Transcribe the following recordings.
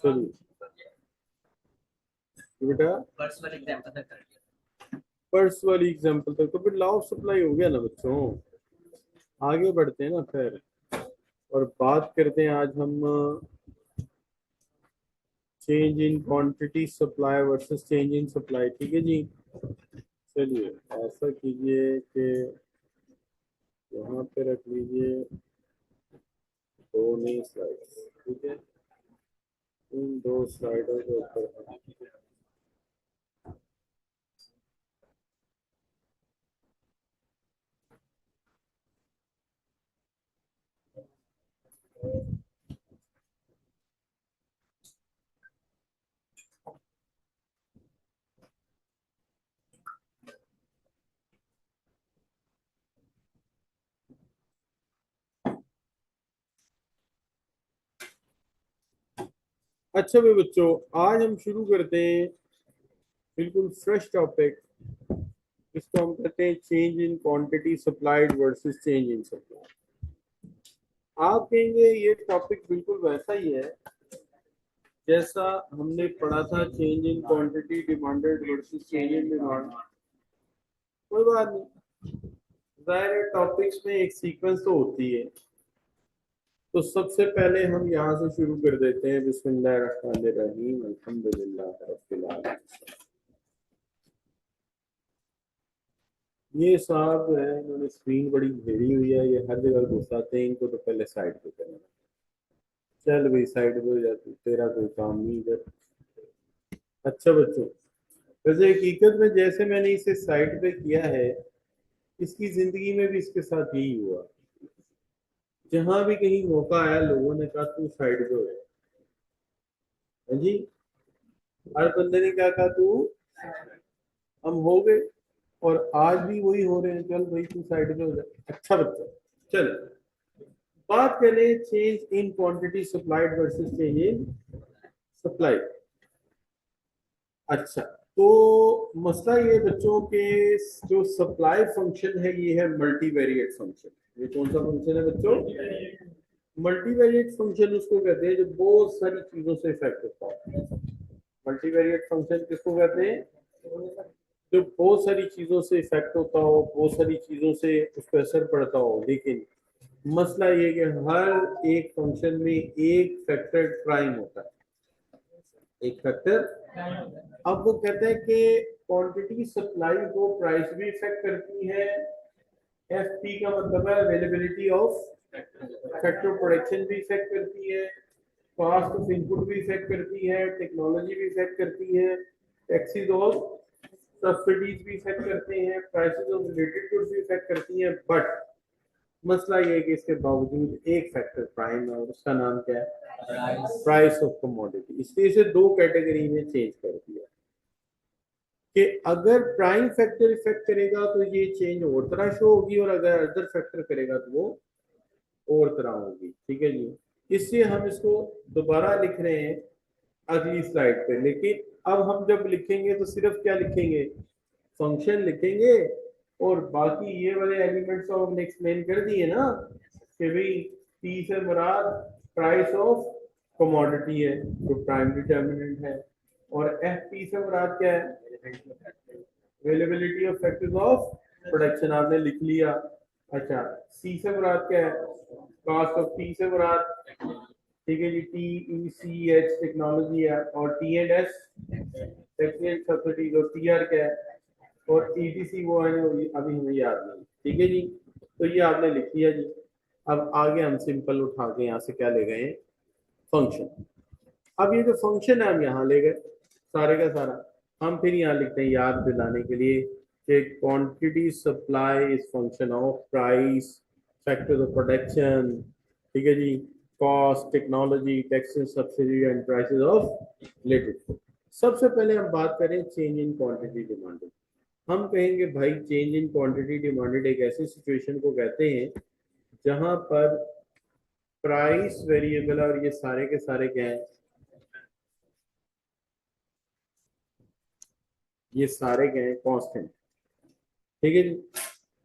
चलिए बेटा पर्स वाले एग्जांपल तक कर लिया। पर्स वाली एग्जांपल तक तो फिर लॉ ऑफ सप्लाई हो गया ना बच्चों। आगे बढ़ते हैं ना फिर और बात करते हैं आज हम change in quantity supply versus change in supply. ठीक है जी। चलिए ऐसा कीजिए कि यहाँ पे रख लीजिए दो नई स्लाइड्स। ठीक है, इन दो स्लाइडों के ऊपर अच्छा भाई बच्चों, आज हम शुरू करते हैं बिल्कुल फ्रेश टॉपिक, इसको हम कहते हैं change in quantity supplied versus change in supply. आप कहेंगे ये टॉपिक बिल्कुल वैसा ही है जैसा हमने पढ़ा था change in quantity demanded versus change in demand. कोई बात नहीं, जाहिर है टॉपिक्स में एक सीक्वेंस तो होती है। तो सबसे पहले हम यहाँ से शुरू कर देते हैं बिस्मिल्लाहिर्रहमानिर्रहीम अल्हम्दुलिल्लाह रब्बिल आलमीन। ये साहब जो है इन्होंने स्क्रीन बड़ी घेरी हुई है, ये हर जगह घुसाते हैं, इनको तो पहले साइड पे करना। चल भाई साइड पे हो जाती, तेरा कोई काम नहीं इधर। अच्छा बच्चों, वैसे हकीकत में जैसे मैंने इसे साइड पे किया है, इसकी जिंदगी में भी इसके साथ यही हुआ। जहां भी कहीं मौका आया लोगों ने कहा तू साइड पे हो जा। हाँ जी, हर बंदे ने क्या कहा तू, हम हो गए। और आज भी वही हो रहे हैं, चल भाई तू साइड पे हो जा। अच्छा बच्चा, चल बात करें change in quantity supplied versus change in supply. अच्छा, तो मसला ये बच्चों के जो सप्लाई फंक्शन है ये है मल्टीवेरिएट फंक्शन। ये कौन सा फंक्शन है बच्चों? मल्टीवेरिएट फंक्शन उसको कहते हैं जो बहुत सारी चीजों से इफेक्ट होता है। मल्टीवेरिएट फंक्शन किसको कहते हैं? जो बहुत सारी चीजों से इफेक्ट होता हो, बहुत सारी चीजों से उस पर असर पड़ता हो, लेकिन मसला ये कि हर एक फंक्शन में एक फैक्टर प्राइम होता है, एक फैक्टर। अब वो कहते हैं कि क्वांटिटी सप्लाई को प्राइस भी इफेक्ट करती है। एफ पी का मतलब है अवेलेबिलिटी ऑफ फैक्टर, प्रोडक्शन भी इफेक्ट करती है, कॉस्ट ऑफ इनपुट भी इफेक्ट करती है, टेक्नोलॉजी भी इफेक्ट करती है, टैक्सेस और सब्सिडीज भी इफेक्ट करते हैं, प्राइसेस ऑफ रिलेटेड गुड्स भी इफेक्ट करती हैं। बट मसला ये है कि इसके बावजूद एक फैक्टर प्राइम है और उसका नाम क्या है? Price of commodity. इसलिए इसे दो कैटेगरी में चेंज कर दिया कि अगर प्राइम फैक्टर इफेक्ट करेगा तो ये चेंज और तरह शो होगी, और अगर अदर फैक्टर करेगा तो वो और तरह होगी। ठीक है जी, इसलिए हम इसको दोबारा लिख रहे हैं अगली स्लाइड पे। लेकिन अब हम जब लिखेंगे तो सिर्फ क्या लिखेंगे? फंक्शन लिखेंगे, और बाकी ये वाले एलिमेंट्स तो हमने एक्सप्लेन कर दिए ना कि भाई पी से मुराद प्राइस ऑफ कमोडिटी है जो प्राइम डिटर्मिनेंट है, और एफ पी से मुराद क्या है? Availability of factors of production, आपने लिख लिया। अच्छा, सी से मुराद क्या है? कॉस्ट ऑफ टी से मुराद, ठीक है जी, T E C H technology है, और T and S technical subsidies, और टी आर क्या है? और ईटीसी वो है जो अभी हमें याद नहीं। ठीक है जी, तो ये आपने लिख दिया जी। अब आगे हम सिंपल उठा के यहाँ से क्या ले गए? फंक्शन। अब ये जो फंक्शन है हम यहाँ ले गए सारे का सारा। हम फिर यहाँ लिखते हैं याद दिलाने के लिए कि quantity supply is function of price, factor of production, ठीक है जी, cost, technology, taxes, subsidy and prices of related. सबसे पहले हम बात करें चेंज इन क्वांटिटी डिमांडेड। हम कहेंगे भाई चेंज इन क्वांटिटी डिमांडेड एक ऐसी सिचुएशन को कहते हैं जहां पर प्राइस वेरिएबल और ये सारे के सारे क्या है? ये सारे क्या है? कांस्टेंट। ठीक है जी,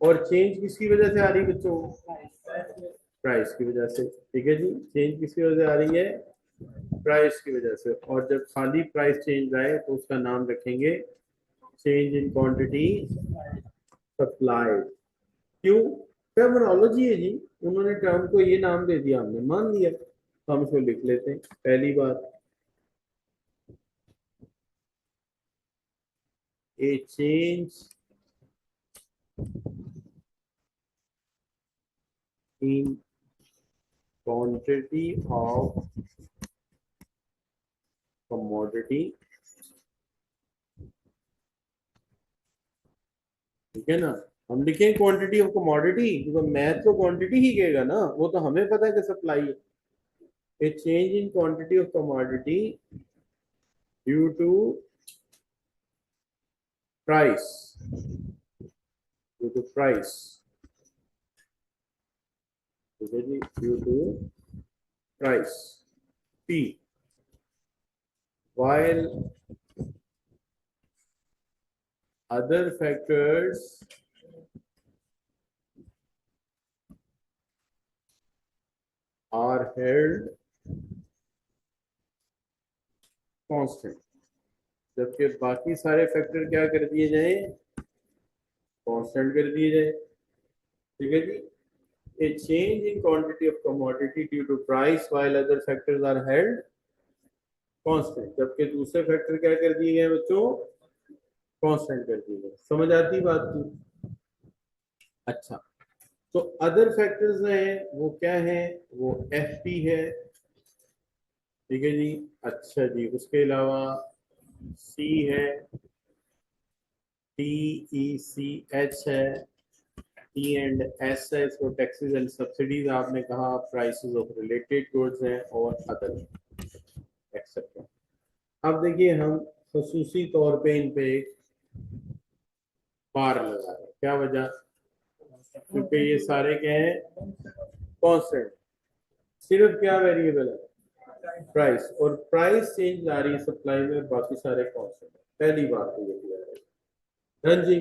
और चेंज किसकी वजह से आ रही है बच्चों? प्राइस की वजह से। ठीक है जी, चेंज किसकी वजह से आ रही है? प्राइस की वजह से, और जब खाली प्राइस चेंज आए तो उसका नाम रखेंगे चेंज इन क्वांटिटी सप्लाइड। क्यों? टर्मिनोलॉजी है जी, उन्होंने टर्म को ये नाम दे दिया, हमने मान लिया, तो हम इसको लिख लेते हैं। पहली बात, ए change in quantity of commodity, ठीक है ना। हम लिखें क्वांटिटी ऑफ कमोडिटी, क्योंकि मैथ तो क्वांटिटी ही कहेगा ना, वो तो हमें पता है कि सप्लाई है। A change in quantity of commodity due to price, due to price, ठीक है जी, due to price P, while other factors are held constant, जबकि बाकी सारे फैक्टर क्या कर दिए जाए, कांस्टेंट कर दिए जाए, ठीक है जी। A change in quantity of commodity due to price while other factors are held constant, जबकि दूसरे फैक्टर क्या कर दिए गए बच्चों, कांस्टेंट कर दिए गए। समझ आती बात की? अच्छा, तो अदर फैक्टर्स हैं वो क्या है, वो FP है, ठीक है जी। अच्छा जी, उसके अलावा C है, TECH है, T&S है, इसको टैक्सेस एंड सब्सिडीज आपने कहा, प्राइसेस ऑफ रिलेटेड गुड्स हैं, और अदर एक्सेट्रा। अब देखिए, हम खसूसी तौर पे इन पे एक बार लगा रहे हैं। क्या वजह? क्योंकि ये सारे क्या है, कांस्टेंट, सिर्फ क्या वेरिएबल है, प्राइस, और प्राइस चेंज आ रही है सप्लाई में, बाकी सारे कांस्टेंट है। पहली बात तो ये क्लियर है। हाँ जी,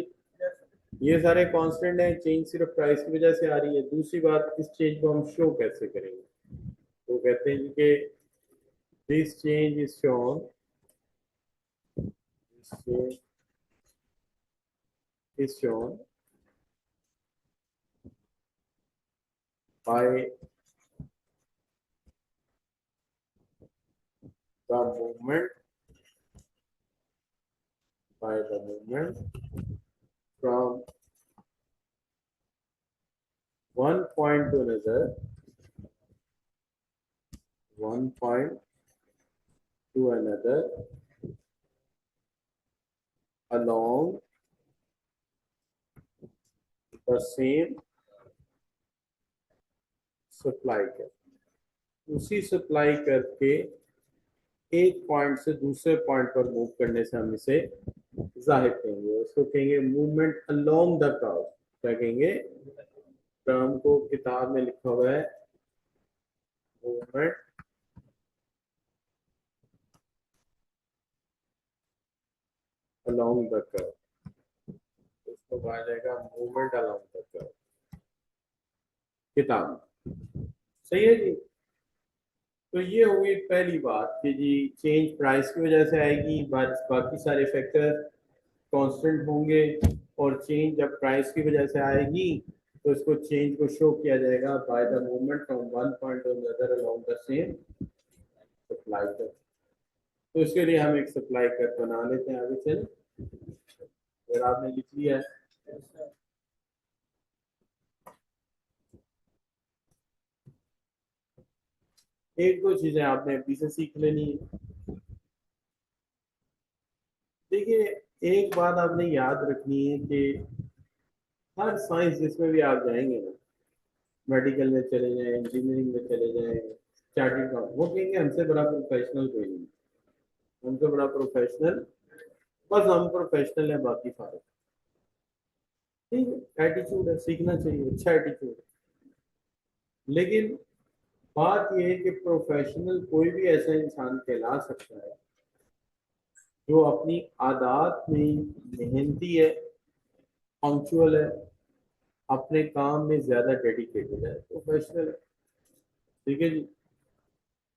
ये सारे कांस्टेंट हैं, चेंज सिर्फ प्राइस की वजह से आ रही है। दूसरी बात, इस चेंज को हम शो कैसे करेंगे, तो कहते हैं कि this change is shown, is shown by the movement from one point to another, along the same supply curve। उसी सप्लाई कर्व के एक पॉइंट से दूसरे पॉइंट पर मूव करने से हम इसे जाहिर कहेंगे, उसको कहेंगे मूवमेंट अलोंग द कर्व। क्या कहेंगे? टर्म को किताब में लिखा हुआ है मूवमेंट अलोंग द कर्व, उसको कहा जाएगा मूवमेंट अलोंग द कर्व किताब में। सही है जी। तो ये हो गई पहली बात कि जी चेंज प्राइस की वजह से आएगी, बाकी सारे फैक्टर कांस्टेंट होंगे, और चेंज जब प्राइस की वजह से आएगी तो इसको चेंज को शो किया जाएगा by the movement from one point two another along the same supply curve. तो इसके लिए हम एक सप्लाई कर्व बना लेते हैं आगे चल। अगर आपने लिख लिया है, एक दो चीजें आपने अभी से सीख लेनी है। देखिए, एक बात आपने याद रखनी है कि हर साइंस जिसमें भी आप जाएंगे ना, मेडिकल में चले जाएं, इंजीनियरिंग में चले जाएं, चार्टर्ड अकाउंट, वो कहेंगे हमसे बड़ा प्रोफेशनल कोई नहीं, हमसे बड़ा प्रोफेशनल बस हम प्रोफेशनल है, बाकी सारे ठीक है। एटीट्यूड है, सीखना चाहिए, अच्छा एटीट्यूड है। लेकिन बात यह है कि प्रोफेशनल कोई भी ऐसा इंसान कहला सकता है जो अपनी आदत में मेहनती है, पंक्चुअल है, अपने काम में ज्यादा डेडिकेटेड है, प्रोफेशनल है, ठीक है जी।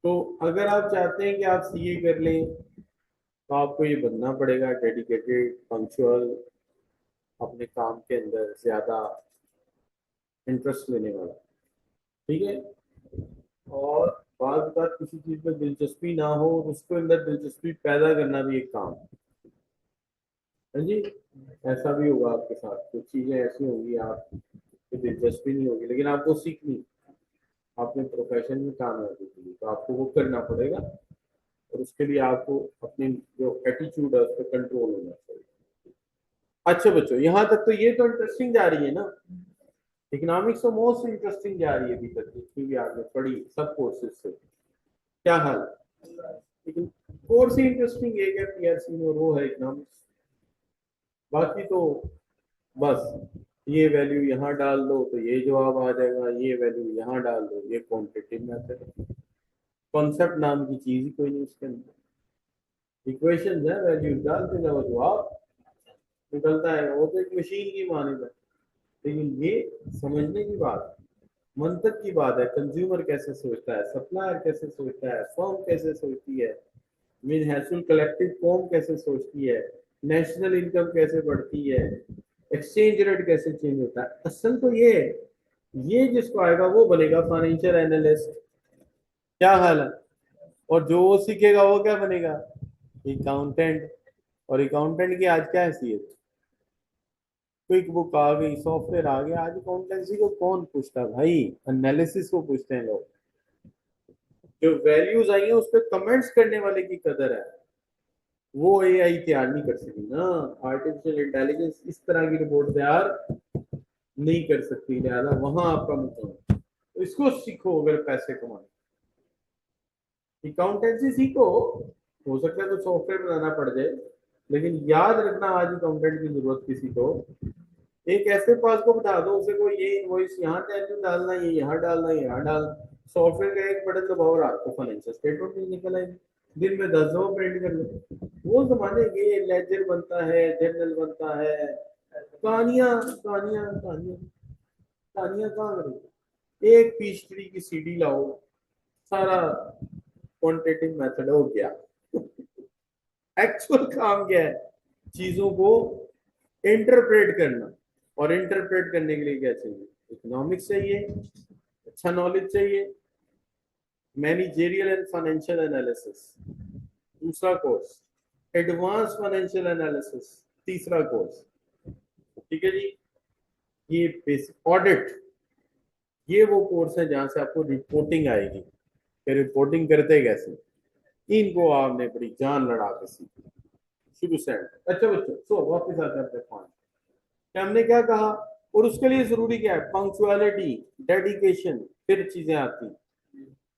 तो अगर आप चाहते हैं कि आप सीए कर लें तो आपको ये बनना पड़ेगा डेडिकेटेड, पंक्चुअल, अपने काम के अंदर ज्यादा इंटरेस्ट लेने वाला। ठीक है। और बात किसी चीज में दिलचस्पी ना हो और उसके अंदर दिलचस्पी पैदा करना भी एक काम है। हाँ जी। ऐसा भी होगा आपके साथ, कुछ चीजें ऐसी होंगी आप दिलचस्पी नहीं होगी लेकिन आपको सीखनी, आपने प्रोफेशन में काम है लिए तो आपको वो करना पड़ेगा। और उसके लिए आपको अपनी जो एटीट्यूड है उस पर कंट्रोल होना चाहिए। अच्छा बच्चों, यहाँ तक तो ये तो इंटरेस्टिंग जा रही है ना। इकोनॉमिक्स तो मोस्ट इंटरेस्टिंग जा रही है अभी तक जितनी भी आपने पढ़ी सब कोर्सेज से। क्या हाल है? लेकिन कोर्स ही इंटरेस्टिंग एक है पीआरसी में और वो है इकोनॉमिक्स। बाकी तो बस ये वैल्यू यहाँ डाल दो तो ये जवाब आ जाएगा, ये वैल्यू यहाँ डाल दो, ये क्वांटिटेटिव मेथड है। कॉन्सेप्ट नाम की चीज ही कोई नहीं उसके अंदर। इक्वेशन है, वैल्यू डालते जाओ जवाब निकलता है, वो तो एक मशीन की मानद है। लेकिन ये समझने की बात, मंतक की बात है, कंज्यूमर कैसे सोचता है, सप्लायर कैसे सोचता है, फर्म कैसे सोचती है, मिन हैसुल कलेक्टिव फॉर्म कैसे सोचती है, नेशनल इनकम कैसे बढ़ती है, एक्सचेंज रेट कैसे चेंज होता है। असल तो ये है, ये जिसको आएगा वो बनेगा फाइनेंशियल एनालिस्ट। क्या हाल है? और जो वो सीखेगा वो क्या बनेगा? अकाउंटेंट। और अकाउंटेंट की आज क्या हैसियत? क्विक बुक आ गई, सॉफ्टवेयर आ गया, आज अकाउंटेंसी को कौन पूछता है भाई? एनालिसिस को पूछते हैं लोग। जो वैल्यूज आई है उस पर कमेंट्स करने वाले की कदर है, वो एआई तैयार नहीं कर सकी ना। आर्टिफिशियल इंटेलिजेंस इस तरह की रिपोर्ट तैयार नहीं कर सकती, लिहाजा वहां आपका मुकाम है। तो इसको सीखो अगर पैसे कमाने। अकाउंटेंसी सीखो, हो सकता है तो सॉफ्टवेयर बनाना पड़ जाए, लेकिन याद रखना आज अकाउंटेंट की जरूरत किसी को एक ऐसे पास को बता दो उसे को ये इनवॉइस यहाँ टैली डालना, ये यहाँ डालना, ये यहाँ डालना, सॉफ्टवेयर का एक बटन दबाओ और आपको फाइनेंशियल स्टेटमेंट नहीं निकल आएगी। दिन में 10 दफा प्रिंट कर लो। वो जमाने के लेजर बनता है, जर्नल बनता है, कहानियां कहानियां कहानियां कहानियां कहाँ करोगे? एक पीच ट्री की सीडी लाओ, सारा क्वांटिटेटिव मेथड हो गया। एक्चुअल काम क्या है? चीजों को इंटरप्रेट करना। और इंटरप्रेट करने के लिए क्या चाहिए? इकोनॉमिक्स चाहिए, अच्छा नॉलेज चाहिए, मैनेजेरियल एंड फाइनेंशियल एनालिसिस दूसरा कोर्स, एडवांस फाइनेंशियल एनालिसिस तीसरा कोर्स। ठीक है जी। ये बेसिक ऑडिट, ये वो कोर्स है जहां से आपको रिपोर्टिंग आएगी कि रिपोर्टिंग करते कैसे। इनको आपने बड़ी जान लड़ा के सीखी शुरू से एंड। अच्छा बच्चों, सो वापस आते हैं अपने पॉइंट। हमने क्या कहा? और उसके लिए जरूरी क्या है? पंक्चुअलिटी, डेडिकेशन, फिर चीजें आती हैं।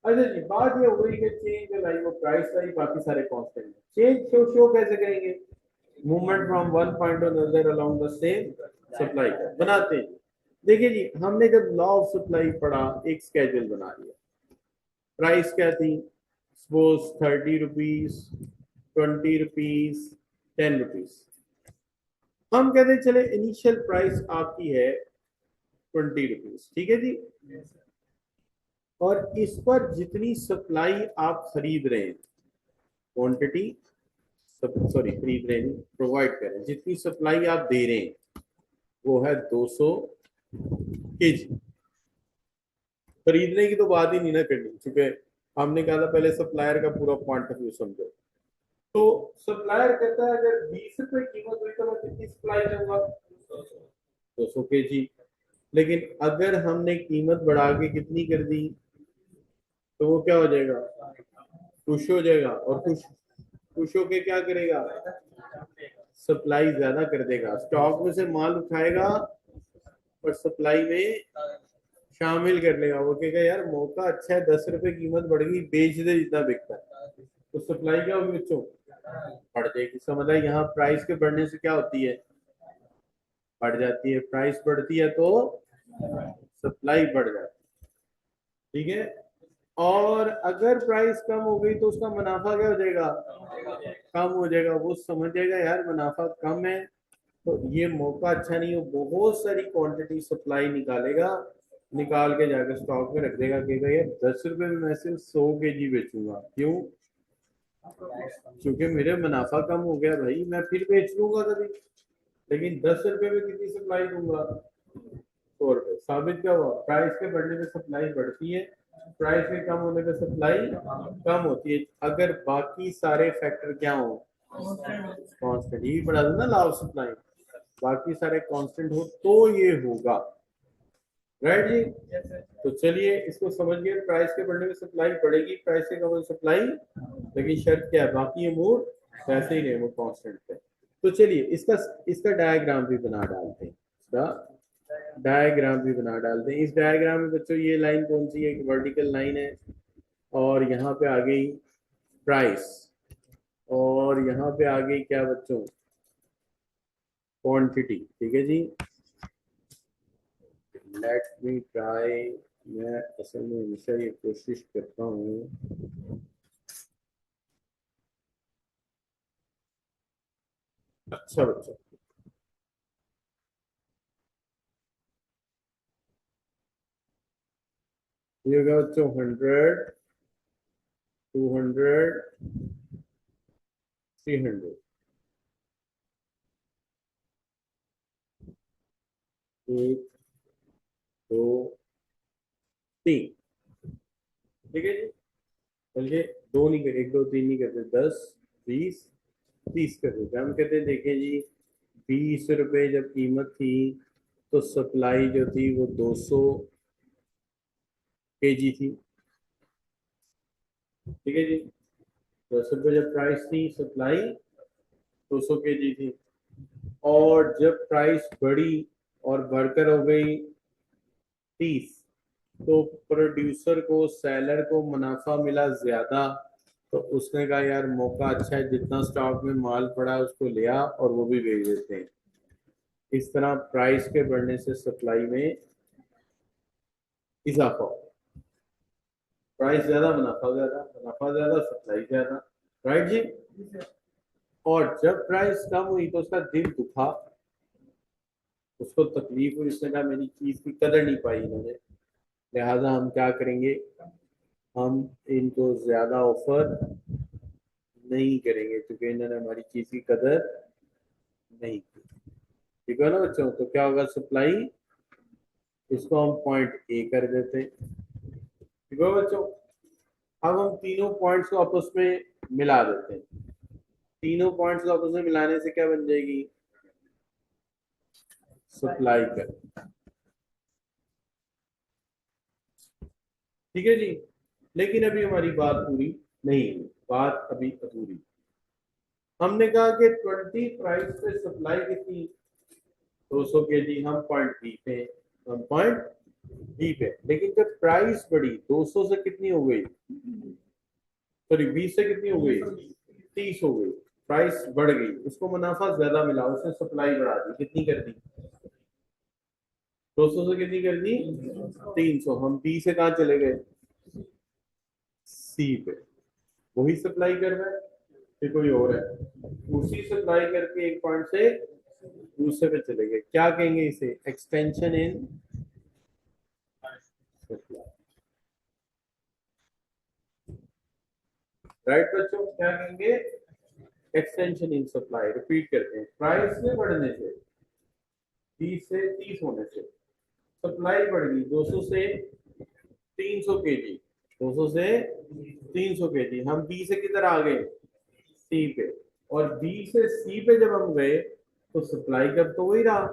अच्छा जी, बात ये हो गई कि चेंज लाई, वो प्राइस लाई, बाकी सारे कांस्टेंट। चेंज शो कैसे करेंगे? Movement from one point two another along the same supply का बनाते हैं। देखिए जी, हमने जब लॉ ऑफ सप्लाई पढ़ा, एक स्केड्यूल बना लिया। प्राइस क्या थी? Suppose 30 rupees, 20 rupees, 10 rupees. हम कहते हैं चले इनिशियल प्राइस आपकी है 20 रुपीज, ठीक है जी। और इस पर जितनी सप्लाई आप खरीद रहे हैं, क्वांटिटी, सॉरी खरीद रहे हैं, प्रोवाइड कर रहे हैं, जितनी सप्लाई आप दे रहे हैं वो है 200 केजी। खरीदने की तो बात ही नहीं ना करनी, क्योंकि हमने कहा था पहले सप्लायर का पूरा पॉइंट ऑफ व्यू समझो। तो सप्लायर कहता है अगर 20 रुपए कीमत हुई तो मैं कितनी सप्लाई दूंगा? 200 केजी। लेकिन अगर हमने कीमत बढ़ा के कितनी कर दी तो वो क्या हो जाएगा? खुश हो जाएगा। और खुश खुश होके क्या करेगा? सप्लाई ज्यादा कर देगा, स्टॉक में से माल उठाएगा और सप्लाई में शामिल कर लेगा। वो कहेगा यार मौका अच्छा है, 10 रुपए कीमत बढ़ गई, बेच दे जितना बिकता है। तो सप्लाई क्या होगी बच्चों? बढ़ जाएगी। समझ आए? यहाँ प्राइस के बढ़ने से क्या होती है? बढ़ जाती है। प्राइस बढ़ती है तो सप्लाई बढ़ जाती है। ठीक है। और अगर प्राइस कम हो गई तो उसका मुनाफा क्या हो जाएगा? कम हो जाएगा। वो समझ जाएगा यार मुनाफा कम है तो ये मौका अच्छा नहीं हो, बहुत सारी क्वांटिटी सप्लाई निकालेगा निकाल के जाकर स्टॉक में रख देगा, कहेगा यार 10 रुपए में मैं सिर्फ 100 kg बेचूंगा, क्यों? क्योंकि मेरे मुनाफा कम हो गया भाई, मैं फिर बेच लूंगा कभी, लेकिन 10 रुपए में कितनी सप्लाई दूंगा? 100 रुपए। साबित क्या हुआ? प्राइस के बढ़ने पे सप्लाई बढ़ती है, प्राइस के कम होने पे सप्लाई कम होती है, अगर बाकी सारे फैक्टर क्या हो? कांस्टेंट। यही पढ़ा था ना लॉ ऑफ सप्लाई, बाकी सारे कांस्टेंट हो तो ये होगा। राइट जी? तो चलिए इसको समझ गए, प्राइस के बढ़ने में सप्लाई बढ़ेगी, प्राइस के कम होने सप्लाई, लेकिन शर्त क्या है? बाकी अमूर वैसे ही रहे, वो कांस्टेंट है। तो चलिए इसका इसका डायग्राम भी बना डालते हैं, इसका डायग्राम भी बना डालते हैं। इस डायग्राम में बच्चों ये लाइन कौन सी है? एक वर्टिकल लाइन है, और यहाँ पे आ गई प्राइस, और यहाँ पे आ गई क्या बच्चों? क्वांटिटी। ठीक है जी, लेट मी ट्राई। मैं असल में हमेशा ये कोशिश करता हूँ। अच्छा बच्चों, ये होगा बच्चों 100, 200, 300। एक, दो, तीन। ठीक है जी, बल्कि दो नहीं कर, एक दो तीन नहीं करते, 10, 20, 30 कर देते। हम कहते हैं देखें जी, 20 रुपए जब कीमत थी तो सप्लाई जो थी वो 200 kg थी। ठीक है जी, 10 रुपए जब प्राइस थी, सप्लाई 200 kg थी, और जब प्राइस बढ़ी और बढ़कर हो गई 30, तो प्रोड्यूसर को, सेलर को मुनाफा मिला ज्यादा, तो उसने कहा यार मौका अच्छा है, जितना स्टॉक में माल पड़ा है उसको लिया और वो भी बेच देते हैं। इस तरह प्राइस के बढ़ने से सप्लाई में इजाफा हो, प्राइस ज्यादा मुनाफा ज्यादा, मुनाफा ज्यादा सप्लाई ज्यादा। राइट जी? और जब प्राइस कम हुई तो उसका दिल दुखा, उसको तकलीफ हुई, उसने कहा मेरी चीज की कदर नहीं पाई इन्होंने, लिहाजा हम क्या करेंगे, हम इनको ज्यादा ऑफर नहीं करेंगे क्योंकि इन्होंने हमारी चीज की कदर नहीं की। ठीक है ना बच्चों? तो क्या होगा? सप्लाई, इसको हम पॉइंट ए कर देते हैं। ठीक है बच्चों? अब हम तीनों पॉइंट्स को आपस में मिला देते हैं। तीनों पॉइंट्स को आपस में मिलाने से क्या बन जाएगी? सप्लाई कर। ठीक है जी, लेकिन अभी हमारी बात पूरी नहीं हुई, बात अभी अधूरी। हमने कहा कि 20 प्राइस पे सप्लाई कितनी? 200 kg। हम पॉइंट बी पे, हम पॉइंट बी पे, लेकिन जब प्राइस बढ़ी 200 से कितनी हो गई? सॉरी 20 से कितनी हो गई? 30 हो गई। प्राइस बढ़ गई, उसको मुनाफा ज्यादा मिला, उसने सप्लाई बढ़ा दी, कितनी कर दी? 200 से कितनी कर दी? 300। हम बी से कहाँ चले गए? सी पे। वही सप्लाई कर रहा है कि कोई और है? उसी सप्लाई करके एक पॉइंट से दूसरे पे चले गए, क्या कहेंगे इसे? Extension in supply. राइट बच्चों, क्या कहेंगे? Extension in supply. रिपीट करते हैं, प्राइस में बढ़ने से, 20 से 30 होने से सप्लाई बढ़ गई 200 से 300 kg, 200 से 300 kg। हम बी से किधर आ गए? सी पे। और बी से सी पे जब हम गए तो सप्लाई कब तो वही रहा,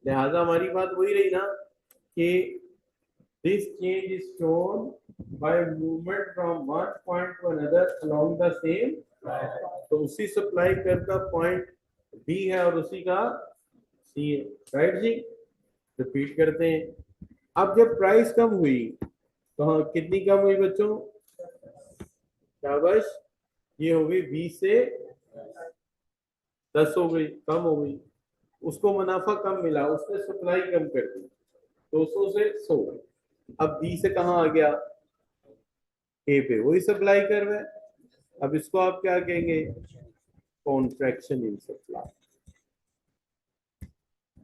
लिहाजा हमारी बात वही रही ना कि this change is shown by movement from one point two another along the same. तो उसी सप्लाई कर्व का पॉइंट बी है और उसी का सी है। राइट जी? रिपीट करते हैं, अब जब प्राइस कम हुई तो हाँ कितनी कम हुई बच्चों? शाबाश, ये हो गई 20 से 10 हो गई, कम हो गई, उसको मुनाफा कम मिला, उसने सप्लाई कम कर दी, 200 से 100। अब बी से कहाँ आ गया? ए पे, वही सप्लाई कर रहा है। अब इसको आप क्या कहेंगे? Contraction in supply.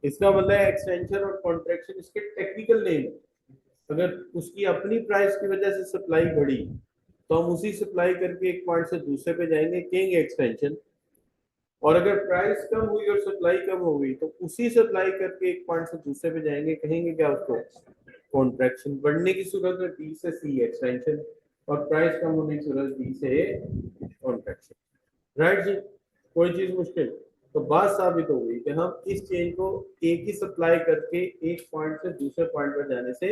इसका मतलब है एक्सटेंशन और कॉन्ट्रैक्शन इसके टेक्निकल नेम है। अगर उसकी अपनी प्राइस की वजह से सप्लाई बढ़ी तो हम उसी सप्लाई करके एक पॉइंट से दूसरे पे जाएंगे, कहेंगे एक्सटेंशन। और अगर प्राइस कम हुई और सप्लाई कम हो गई तो उसी सप्लाई करके एक पॉइंट से दूसरे पे जाएंगे, कहेंगे क्या उसको, कॉन्ट्रैक्शन। बढ़ने की सूरत में बी से सी एक्सटेंशन, और प्राइस कम होने की सूरत बी से ए कॉन्ट्रैक्शन। राइट जी, कोई चीज मुश्किल? तो बात साबित हो गई कि हम इस चेन को एक ही सप्लाई करके एक पॉइंट से दूसरे पॉइंट पर जाने से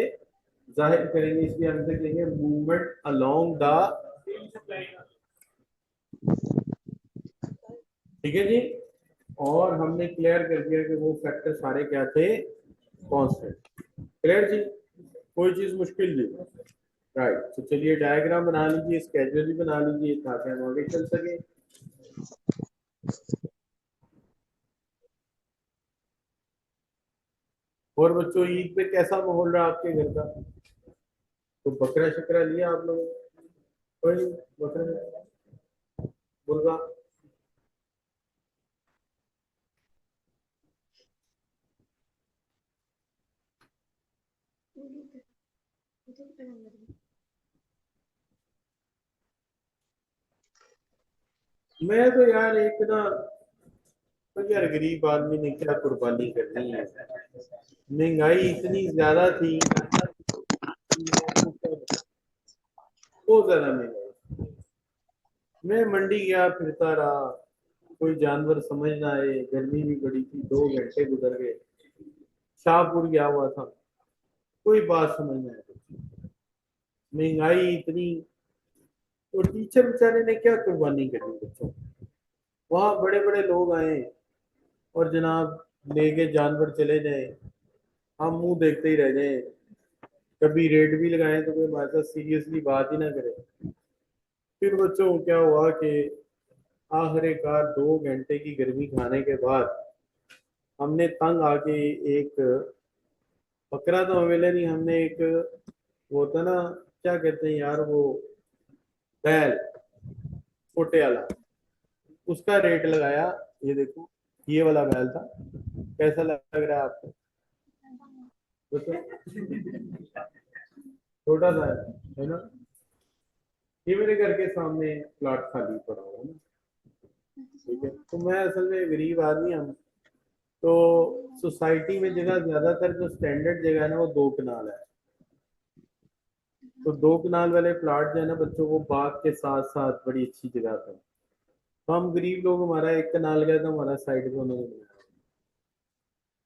जाहिर करेंगे, इसलिए हम से कहेंगे मूवमेंट अलोंग द, ठीक है जी। और हमने क्लियर कर दिया कि वो फैक्टर सारे क्या थे, कांस्टेंट। क्लियर जी, कोई चीज मुश्किल जी? राइट, तो चलिए डायग्राम बना लीजिए, स्केड्यूल भी बना लीजिए ताकि हम आगे चल सके। और बच्चों ईद पे कैसा माहौल रहा आपके घर का? तो बकरा शकरा लिया आप लोगों ने? कोई बकरा मुर्गा? मैं तो यार एक ना, तो यार गरीब आदमी ने क्या कुर्बानी करनी है, महंगाई इतनी ज्यादा थी, बहुत ज्यादा महंगाई। मैं मंडी गया, फिरता रहा, कोई जानवर समझ ना आए, गर्मी भी बड़ी थी, 2 घंटे गुजर गए। शाहपुर गया हुआ था, कोई बात समझ ना आई, महंगाई इतनी। तो टीचर बेचारे ने क्या कुर्बानी करी बच्चों? वहां बड़े बड़े लोग आए और जनाब लेके जानवर चले जाए, हम मुंह देखते ही रह जाए। कभी रेट भी लगाए तो कोई हमारे साथ सीरियसली बात ही ना करे। फिर बच्चों क्या हुआ कि आखिरकार 2 घंटे की गर्मी खाने के बाद हमने तंग आके एक बकरा तो मिले नहीं, हमने एक, वो होता ना, क्या कहते हैं यार वो, बैल, छोटे वाला, उसका रेट लगाया। ये देखो, ये वाला बैल था। कैसा लग रहा है आपको? छोटा सा है ना? ये मेरे घर के सामने प्लॉट खाली पड़ा हुआ है ना, ठीक है। तो मैं असल में गरीब आदमी हम, तो सोसाइटी में जगह ज्यादातर जो स्टैंडर्ड जगह है ना वो 2 कनाल है। तो 2 कनाल वाले प्लॉट जो है ना बच्चों, वो बाग के साथ साथ बड़ी अच्छी जगह था। तो हम गरीब लोग, हमारा 1 कनाल गया था, हमारा साइड पे उन्होंने बनाया।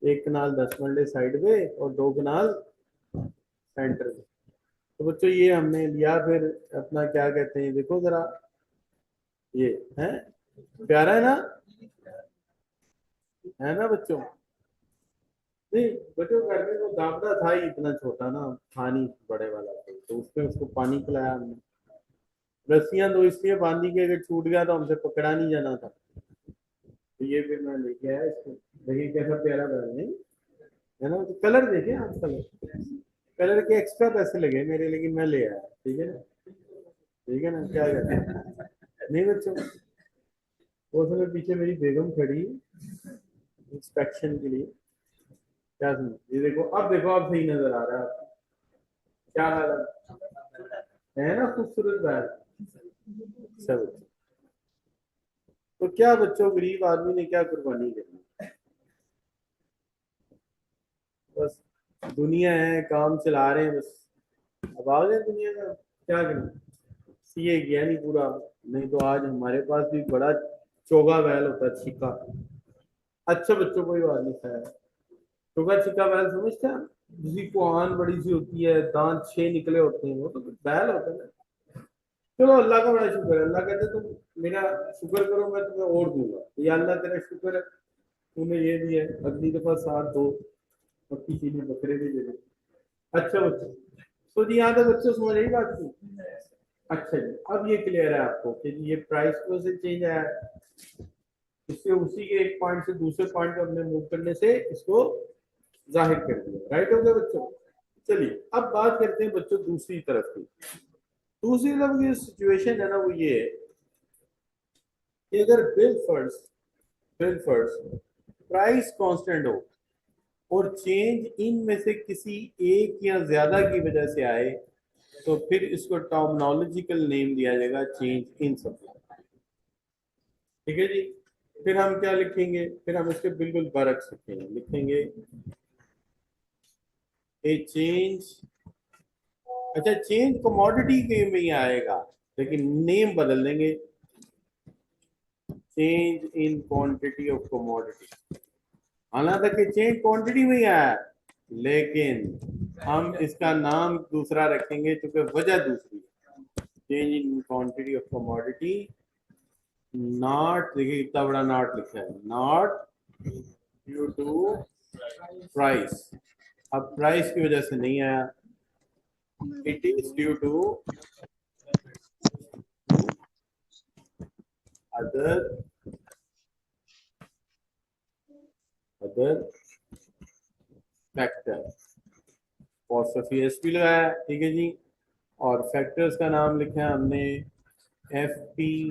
1 कनाल 10 मरले साइड पे और 2 कनाल सेंटर में। तो बच्चों ये हमने लिया, फिर अपना क्या कहते हैं, देखो जरा, ये है, प्यारा है ना बच्चों? नहीं बच्चों, घर में वो दावदा था ही इतना छोटा ना, था नहीं बड़े वाला, तो उसमें उसको पानी पिलाया हमने। रस्सियां तो इसलिए बांधी कि अगर छूट गया तो हमसे पकड़ा नहीं जाना था। तो ये फिर मैं लेके आया इसको। देखिए कैसा प्यारा बैल, नहीं है ना? तो कलर देखे आप, कलर, कलर के एक्स्ट्रा पैसे लगे मेरे, लेकिन मैं ले आया, ठीक है ना? ठीक है ना, क्या कहते हैं? नहीं बच्चों, वो समय पीछे मेरी बेगम खड़ी इंस्पेक्शन के लिए। क्या सुन, ये देखो, अब देखो, अब सही नजर आ रहा है आपको? क्या हाल है ना, खूबसूरत बैल। सब। तो क्या बच्चों, गरीब आदमी ने क्या कुर्बानी करनी? बस दुनिया है, काम चला रहे हैं बस। अब आ गए दुनिया का, क्या करें? सीए गया नहीं पूरा, नहीं तो आज हमारे पास भी बड़ा चोगा बैल होता, छिका। अच्छा बच्चों, कोई बात नहीं, खैर। चोगा छिका बैल समझते हैं? जिसकी कुहान बड़ी सी होती है, दांत 6 निकले होते हैं, वो तो बैल होता है ना। चलो अल्लाह का बड़ा शुक्र है, अल्लाह कहते तुम मेरा शुक्र करो मैं तुम्हें और दूंगा। तो या अल्लाह तेरा शुक्र है, तूने ये दिया है, अगली दफा साथ दो और किसी ने बकरे भी दे दे। अच्छा बच्चों, तो जी यहाँ तक बच्चों समझ आई बात की? अच्छा जी, अब ये क्लियर है आपको कि ये प्राइस फ्लो से चेंज आया है, इससे उसी के एक पॉइंट से दूसरे पॉइंट पर हमने मूव करने से इसको जाहिर कर दिया। राइट हो गया बच्चों? चलिए अब बात करते हैं बच्चों दूसरी तरफ की। दूसरी तरफ की सिचुएशन है ना, वो ये है कि अगर बिल फर्स्ट प्राइस कांस्टेंट हो, और चेंज इन में से किसी एक या ज्यादा की वजह से आए तो फिर इसको टर्मिनोलॉजिकल नेम दिया जाएगा चेंज इन सप्लाई। ठीक है जी। फिर हम क्या लिखेंगे, फिर हम इसके बिल्कुल बरक्स लिखेंगे ए चेंज। अच्छा, चेंज कमोडिटी के में ही आएगा लेकिन नेम बदल देंगे, change in quantity of commodity. हालांकि चेंज क्वांटिटी में ही आया लेकिन हम इसका नाम दूसरा रखेंगे क्योंकि वजह दूसरी है। Change in quantity of commodity not, देखिए इतना बड़ा नॉट लिखा है, नॉट ड्यू टू प्राइस। अब प्राइस की वजह से नहीं आया, it is due to other factor. पॉसिफियस भी लगाया, ठीक है जी। और फैक्टर्स का नाम लिखा है हमने एफ पी,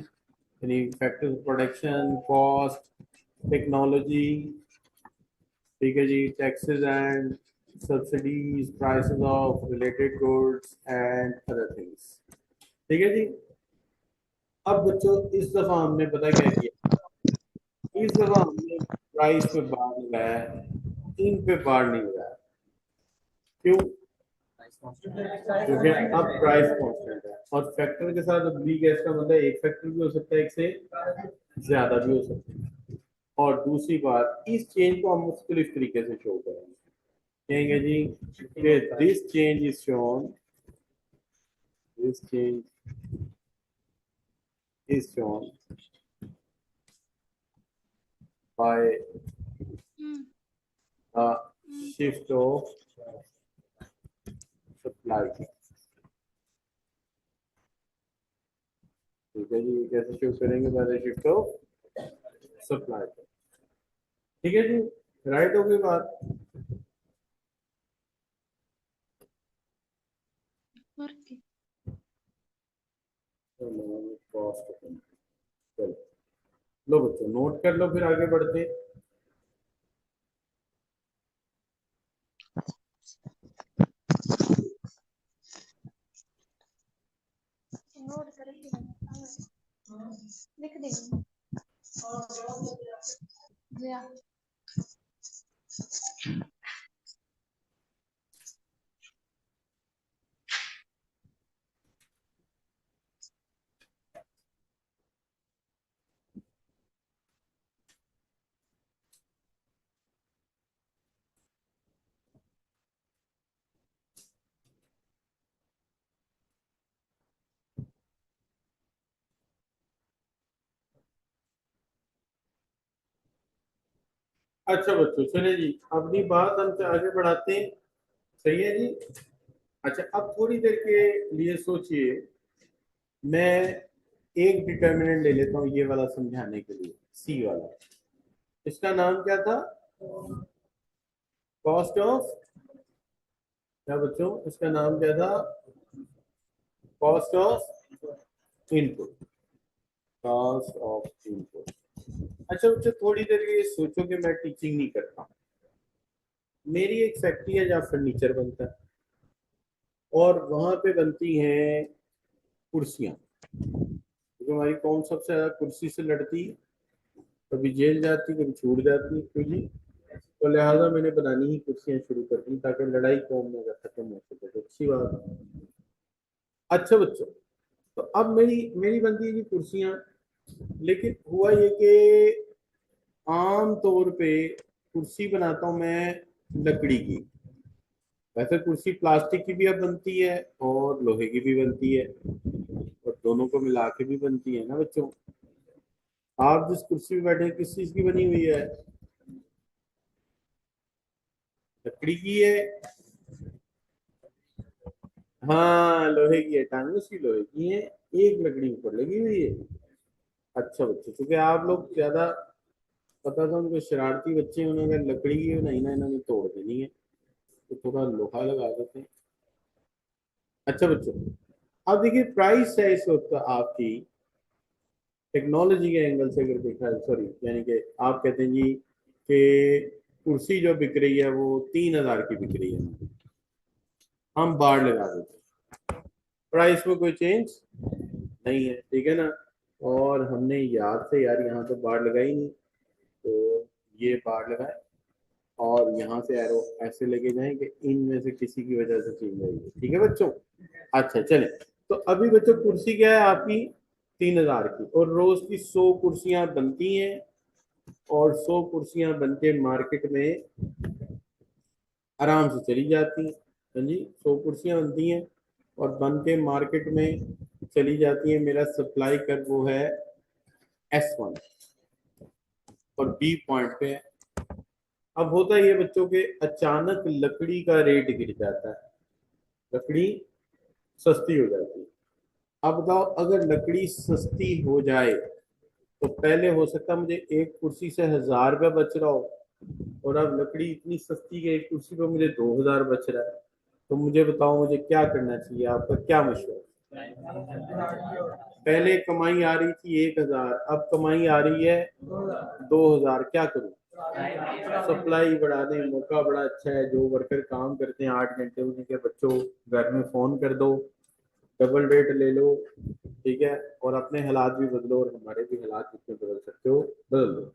यानी फैक्टर्स प्रोडक्शन, कॉस्ट, टेक्नोलॉजी, ठीक है जी, taxes and subsidies, prices of related goods and other things. ठीक है जी। अब बच्चों इस दफा हमने पता क्या किया, इस दफा हमने प्राइस पे बार लगाया, इन पे बार नहीं लगाया। क्यों? क्योंकि अब प्राइस कांस्टेंट है और फैक्टर के साथ बी गैस का मतलब एक फैक्टर भी हो सकता है, एक से ज्यादा भी हो सकता है। और दूसरी बात, इस चेंज को हम मुख्तलिफ तरीके से शो करेंगे, कहेंगे जी कि this change is shown, this change is shown by a shift of supply। ठीक है जी, कैसे शो करेंगे, बाय शिफ्ट ऑफ सप्लाई। ठीक है जी, राइट हो गई बात। चलो लो बच्चों नोट कर लो, फिर आगे बढ़ते। नोट करके लिख देंगे। अच्छा बच्चों चले जी, अपनी बात हम आगे बढ़ाते हैं। सही है जी। अच्छा, अब थोड़ी देर के लिए सोचिए, मैं एक डिटर्मिनेंट ले लेता हूँ ये वाला समझाने के लिए, सी वाला। इसका नाम क्या था? कॉस्ट ऑफ, क्या बच्चों इसका नाम क्या था? Cost of input, cost of input. अच्छा बच्चों थोड़ी देर के लिए सोचो कि मैं टीचिंग नहीं करता, मेरी एक फैक्ट्री है जहाँ फर्नीचर बनता है और वहां पे बनती हैं कुर्सियां। तो हमारी कौन सबसे ज्यादा कुर्सी से लड़ती है, कभी जेल जाती कभी छूट जाती, क्यों जी? तो लिहाजा मैंने बनानी ही कुर्सियां शुरू कर दी ताकि लड़ाई कौम में अगर खत्म हो सके तो अच्छी बात है। अच्छा बच्चों, तो अब मेरी मेरी बनती है जी कुर्सियां, लेकिन हुआ ये कि आम तौर पे कुर्सी बनाता हूं मैं लकड़ी की। वैसे कुर्सी प्लास्टिक की भी अब बनती है और लोहे की भी बनती है और दोनों को मिला के भी बनती है ना बच्चों। आप जिस कुर्सी पे बैठे हैं किस चीज की बनी हुई है? लकड़ी की है। हाँ लोहे की है, टांगे उसकी लोहे की है, एक लकड़ी ऊपर लगी हुई है। अच्छा बच्चों, क्योंकि आप लोग ज्यादा पता था उनको, शरारती बच्चे हैं, उन्होंने अगर लकड़ी की नहीं ना इन्होंने तोड़ देनी है तो थोड़ा लोहा लगा देते हैं। अच्छा बच्चों, अब देखिए प्राइस है इस वक्त आपकी टेक्नोलॉजी के एंगल से अगर देखा, सॉरी यानी कि आप कहते हैं जी कि कुर्सी जो बिक रही है वो 3,000 की बिक रही है, हम बार लगा देते, प्राइस में कोई चेंज नहीं है, ठीक है ना। और हमने याद से यार यहाँ तो बार लगाई नहीं, तो ये बार लगाए और यहाँ से एरो ऐसे लेके जाएं कि इनमें से किसी की वजह से चेंज आएगी, ठीक है बच्चों। अच्छा चले, तो अभी बच्चों कुर्सी क्या है आपकी 3,000 की, और रोज की 100 कुर्सियां बनती हैं, और 100 कुर्सियां बनके मार्केट में आराम से चली जाती हैं। हाँ जी, 100 कुर्सियां बनती हैं और बन के मार्केट में चली जाती हैं। मेरा सप्लाई कर वो है S1 और B पॉइंट पे है। अब होता ये बच्चों के अचानक लकड़ी का रेट गिर जाता है, लकड़ी सस्ती हो जाती है। अब बताओ अगर लकड़ी सस्ती हो जाए तो पहले हो सकता है मुझे एक कुर्सी से 1,000 रुपया बच रहा हो, और अब लकड़ी इतनी सस्ती कि एक कुर्सी पे मुझे 2,000 बच रहा है। तो मुझे बताओ मुझे क्या करना चाहिए, आपका क्या मशवरा? पहले कमाई आ रही थी 1,000, अब कमाई आ रही है 2,000, क्या करूं? सप्लाई बढ़ा दें, मौका बड़ा अच्छा है। जो वर्कर काम करते हैं 8 घंटे, उनके बच्चों घर में फोन कर दो, डबल रेट ले लो, ठीक है, और अपने हालात भी बदलो और हमारे भी हालात जितने बदल सकते हो बदल दो।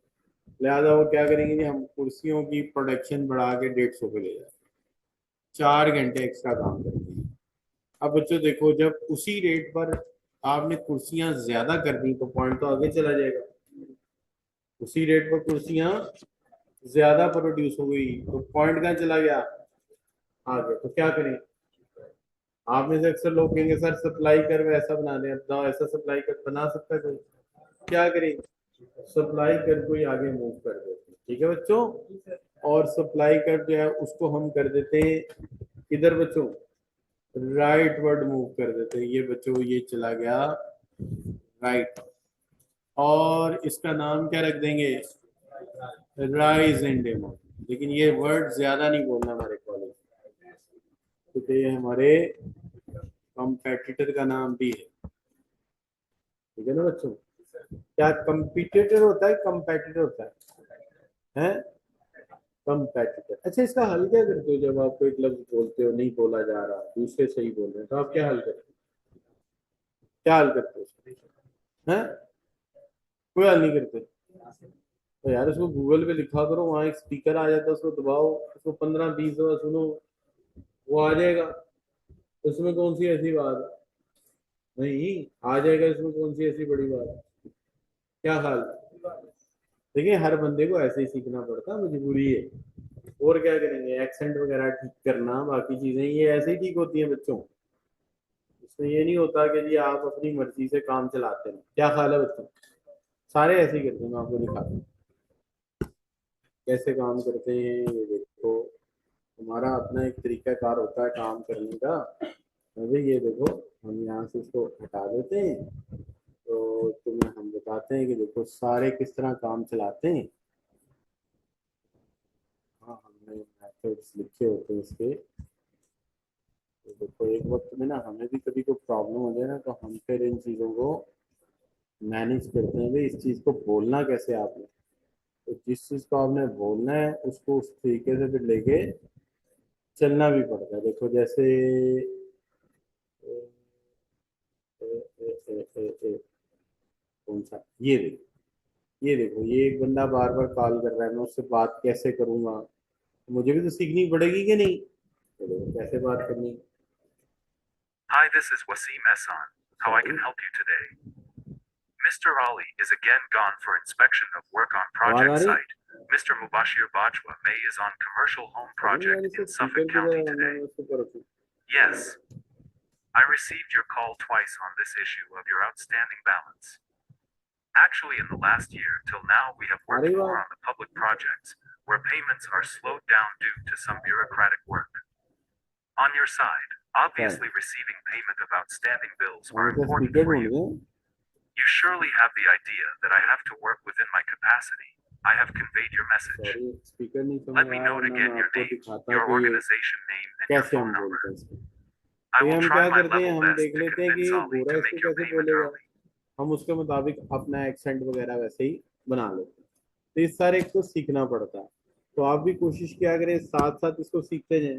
लिहाजा वो क्या करेंगे कि हम कुर्सियों की प्रोडक्शन बढ़ा के 150 पे ले जाए, 4 घंटे एक्स्ट्रा काम करते हैं। अब बच्चों देखो, जब उसी रेट पर आपने कुर्सियां ज्यादा कर दी तो पॉइंट तो आगे चला जाएगा। उसी रेट पर कुर्सियां ज्यादा प्रोड्यूस हो गई तो पॉइंट कहाँ चला गया? आगे। तो क्या करें? आप में से अक्सर लोग कहेंगे सर सप्लाई कर वैसा बना दें। अब ऐसा सप्लाई कर बना सकता है कोई? क्या करें? सप्लाई कर को ही आगे मूव कर देते हैं, ठीक है बच्चों। और सप्लाई कर जो है उसको हम कर देते हैं किधर बच्चों? राइट वर्ड मूव कर देते हैं। ये बच्चों ये चला गया राइट, और इसका नाम क्या रख देंगे? Rise and demo. लेकिन ये वर्ड ज्यादा नहीं बोलना हमारे कॉलेज, क्योंकि ये हमारे कंपेटिटर का नाम भी है, ठीक है ना बच्चों। क्या कंपटीटर होता है, कंपेटिटर होता है कंपेटिटर। अच्छा, इसका हल क्या करते हो जब आपको एक लफ्ज बोलते हो नहीं बोला जा रहा, दूसरे सही बोल रहे हैं, तो आप क्या हल करते हो? क्या हल करते हो? हैं? कोई हल नहीं करते? तो यार उसको गूगल पे लिखा करो, वहां एक स्पीकर आ जाता है, उसको दबाओ, उसको 15-20 दफा सुनो, वो आ जाएगा। उसमें कौन सी ऐसी बात है? नहीं आ जाएगा, इसमें कौन सी ऐसी बड़ी बात है? क्या हाल? देखिए हर बंदे को ऐसे ही सीखना पड़ता है, मजबूरी है। और क्या करेंगे? एक्सेंट वगैरह ठीक करना, बाकी चीजें ये ऐसे ही ठीक होती हैं बच्चों। इसमें ये नहीं होता कि जी आप अपनी मर्जी से काम चलाते हैं। क्या ख्याल है बच्चों? सारे ऐसे ही करते हैं, मैं आपको दिखाता हूँ कैसे काम करते हैं। ये देखो, हमारा अपना एक तरीका कार होता है काम करने का। अभी ये देखो, हम यहाँ से इसको हटा देते हैं, तो तुम्हें हम बताते हैं कि देखो सारे किस तरह काम चलाते हैं। हाँ, हमने मेथड्स लिखे होते हैं इसके। तो देखो एक वक्त में ना हमें भी कभी कोई प्रॉब्लम हो जाए ना, तो हम फिर इन चीज़ों को मैनेज करते हैं। भाई इस चीज़ को बोलना कैसे आपने, तो जिस चीज़ को आपने बोलना है उसको उस तरीके से फिर लेके चलना भी पड़ता है। देखो जैसे कौन सा, ये देखो ये एक बंदा बार बार कॉल कर रहा है, मैं उससे बात कैसे करूंगा? मुझे भी तो सीखनी पड़ेगी कि नहीं? तो देखो कैसे बात करनी। Hi, this is Wasim Ehsan. How I can help you today? Mr. Ali is again gone for inspection of work on project आवाज आ रही? site. Mr. Mubashir Bajwa May is on commercial home project in Suffolk County today. Yes. I received your call twice on this issue of your outstanding balance. Actually, in the last year till now, we have worked more on the public projects, where payments are slowed down due to some bureaucratic work. On your side, obviously receiving payment of outstanding bills are important for you. You surely have the idea that I have to work within my capacity. I have conveyed your message. Let me note again your name, your organization name, and your phone number. I will try my level best to convince Ali to make your payment early. हम उसके मुताबिक अपना accent वगैरह वैसे ही बना लेते हैं। तो इस सारे को सीखना पड़ता है। तो आप भी कोशिश किया करें, साथ साथ इसको सीखते जाएं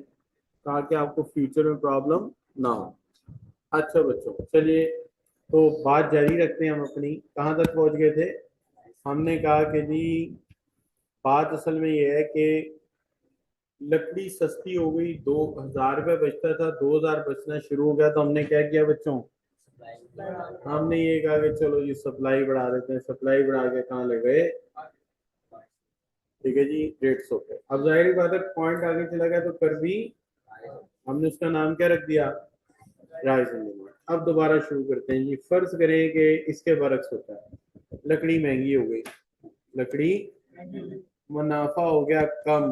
ताकि आपको फ्यूचर में प्रॉब्लम ना हो। अच्छा बच्चों, चलिए तो बात जारी रखते हैं हम अपनी। कहाँ तक पहुंच गए थे? हमने कहा कि जी बात असल में ये है कि लकड़ी सस्ती हो गई, 2,000 रुपये बचता था, 2,000 बचना शुरू हो गया, तो हमने क्या किया बच्चों? हमने ये कहा कि चलो जी सप्लाई बढ़ा देते हैं। सप्लाई बढ़ा के कहाँ ले गए? ठीक है जी, 150 पे। अब जाहिर बात है पॉइंट आगे चला गया तो कर भी हमने उसका नाम क्या रख दिया? Rising demand. अब दोबारा शुरू करते हैं जी। फर्ज करें कि इसके बरक्स होता है, लकड़ी महंगी हो गई, लकड़ी मुनाफा हो गया कम।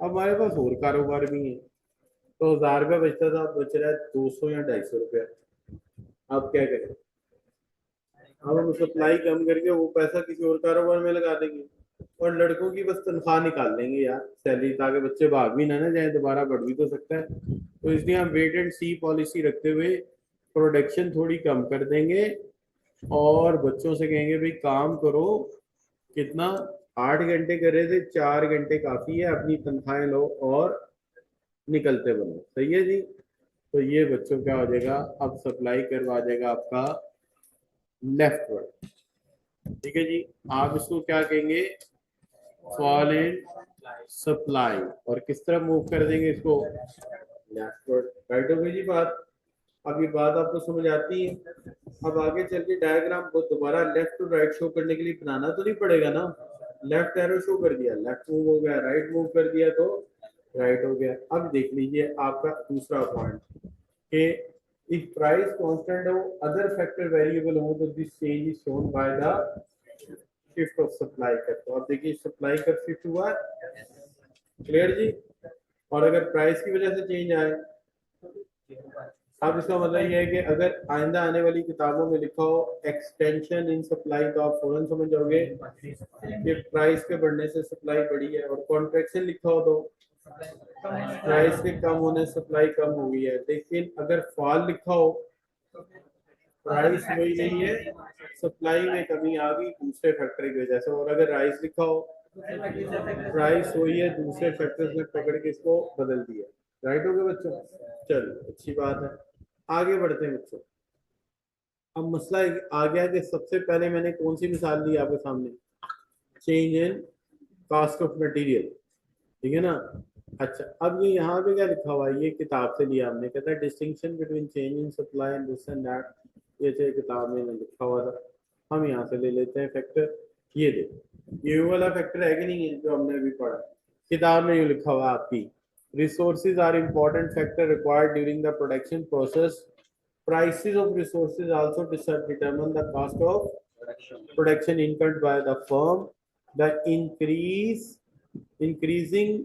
अब हमारे पास और कारोबार भी है, तो 1,000 रुपया बचता था, अब बच रहा है 200 या 250 रुपया। अब क्या करें? अब हम सप्लाई कम करके वो पैसा किसी और कारोबार में लगा देंगे और लड़कों की बस तनख्वाह निकाल लेंगे यार, सैलरी, ताकि बच्चे भाग भी ना जाए, दोबारा बढ़ भी तो सकता है। तो इसलिए हम वेट एंड सी पॉलिसी रखते हुए प्रोडक्शन थोड़ी कम कर देंगे और बच्चों से कहेंगे भाई काम करो, कितना 8 घंटे कर रहे थे, 4 घंटे काफी है, अपनी तनख्वाहें लो और निकलते बनो। सही है जी। तो ये बच्चों क्या हो जाएगा? अब सप्लाई करवा देगा आपका लेफ्ट वर्ड। ठीक है जी। आप इसको क्या कहेंगे? Fall in supply. और किस तरह मूव कर देंगे इसको? Left word. राइट हो गई जी बात। अब ये बात आपको समझ आती है? अब आगे चल के डायग्राम को दोबारा लेफ्ट टू राइट शो करने के लिए बनाना तो नहीं पड़ेगा ना। लेफ्ट एरो शो कर दिया, लेफ्ट मूव हो गया, राइट मूव कर दिया तो राइट हो गया। अब देख लीजिए आपका दूसरा पॉइंट कि इफ प्राइस कांस्टेंट हो, अदर फैक्टर वेरिएबल हो, तो this change is shown by the shift of supply curve. तो आप देखिए सप्लाई कर्व शिफ्ट हुआ, क्लियर जी। और अगर प्राइस की वजह से चेंज आए, अब इसका मतलब ये है कि अगर आइंदा आने वाली किताबों में लिखा हो एक्सटेंशन इन सप्लाई, तो आप फौरन समझ जाओगे कि प्राइस के बढ़ने से सप्लाई बढ़ी है। और कॉन्ट्रैक्शन लिखा हो तो प्राइस के कम होने से सप्लाई कम हो गई है। लेकिन अगर फॉल लिखा हो, प्राइस वही नहीं है, सप्लाई में कमी आ गई दूसरे फैक्टर की वजह से। और अगर राइस लिखा हो, प्राइस वही है, दूसरे फैक्टर्स ने पकड़ के इसको बदल दिया। राइट हो गया बच्चों? चलो अच्छी बात है, आगे बढ़ते हैं बच्चों। अब मसला आ गया कि सबसे पहले मैंने कौन सी मिसाल दी आपके सामने? Change in cost of material, ठीक है ना। अच्छा, अब ये यहाँ पे क्या लिखा हुआ है? ये किताब से लिया हमने, कहता है distinction between change in supply and this and that. ये से किताब में लिखा हुआ था, हम यहाँ से ले लेते हैं फैक्टर। ये देखो, ये वाला फैक्टर है कि नहीं है जो हमने अभी पढ़ा? किताब में ये लिखा हुआ आपकी, resources are important factor required during the production process. Prices of resources also determine the cost of production incurred by the firm. The increasing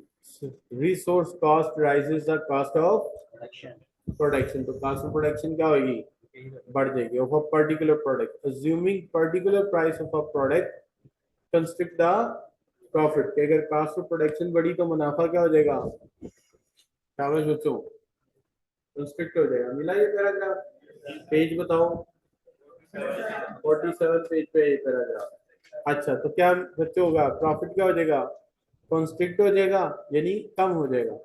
resource cost rises the cost of production. तो cost of production क्या होगी? बढ़ जाएगी of a particular product. Assuming particular price of a product constrict the profit. कि अगर cost of production बढ़ी तो मुनाफा क्या हो जाएगा? शाबाश बच्चों, कंस्ट्रिक्ट हो जाएगा। मिला ये पैराग्राफ? पेज बताओ, 47 पेज पे ये पैराग्राफ। अच्छा, तो क्या बच्चों होगा? प्रॉफिट क्या हो जाएगा? कंस्ट्रिक्ट हो जाएगा, यानी कम हो जाएगा।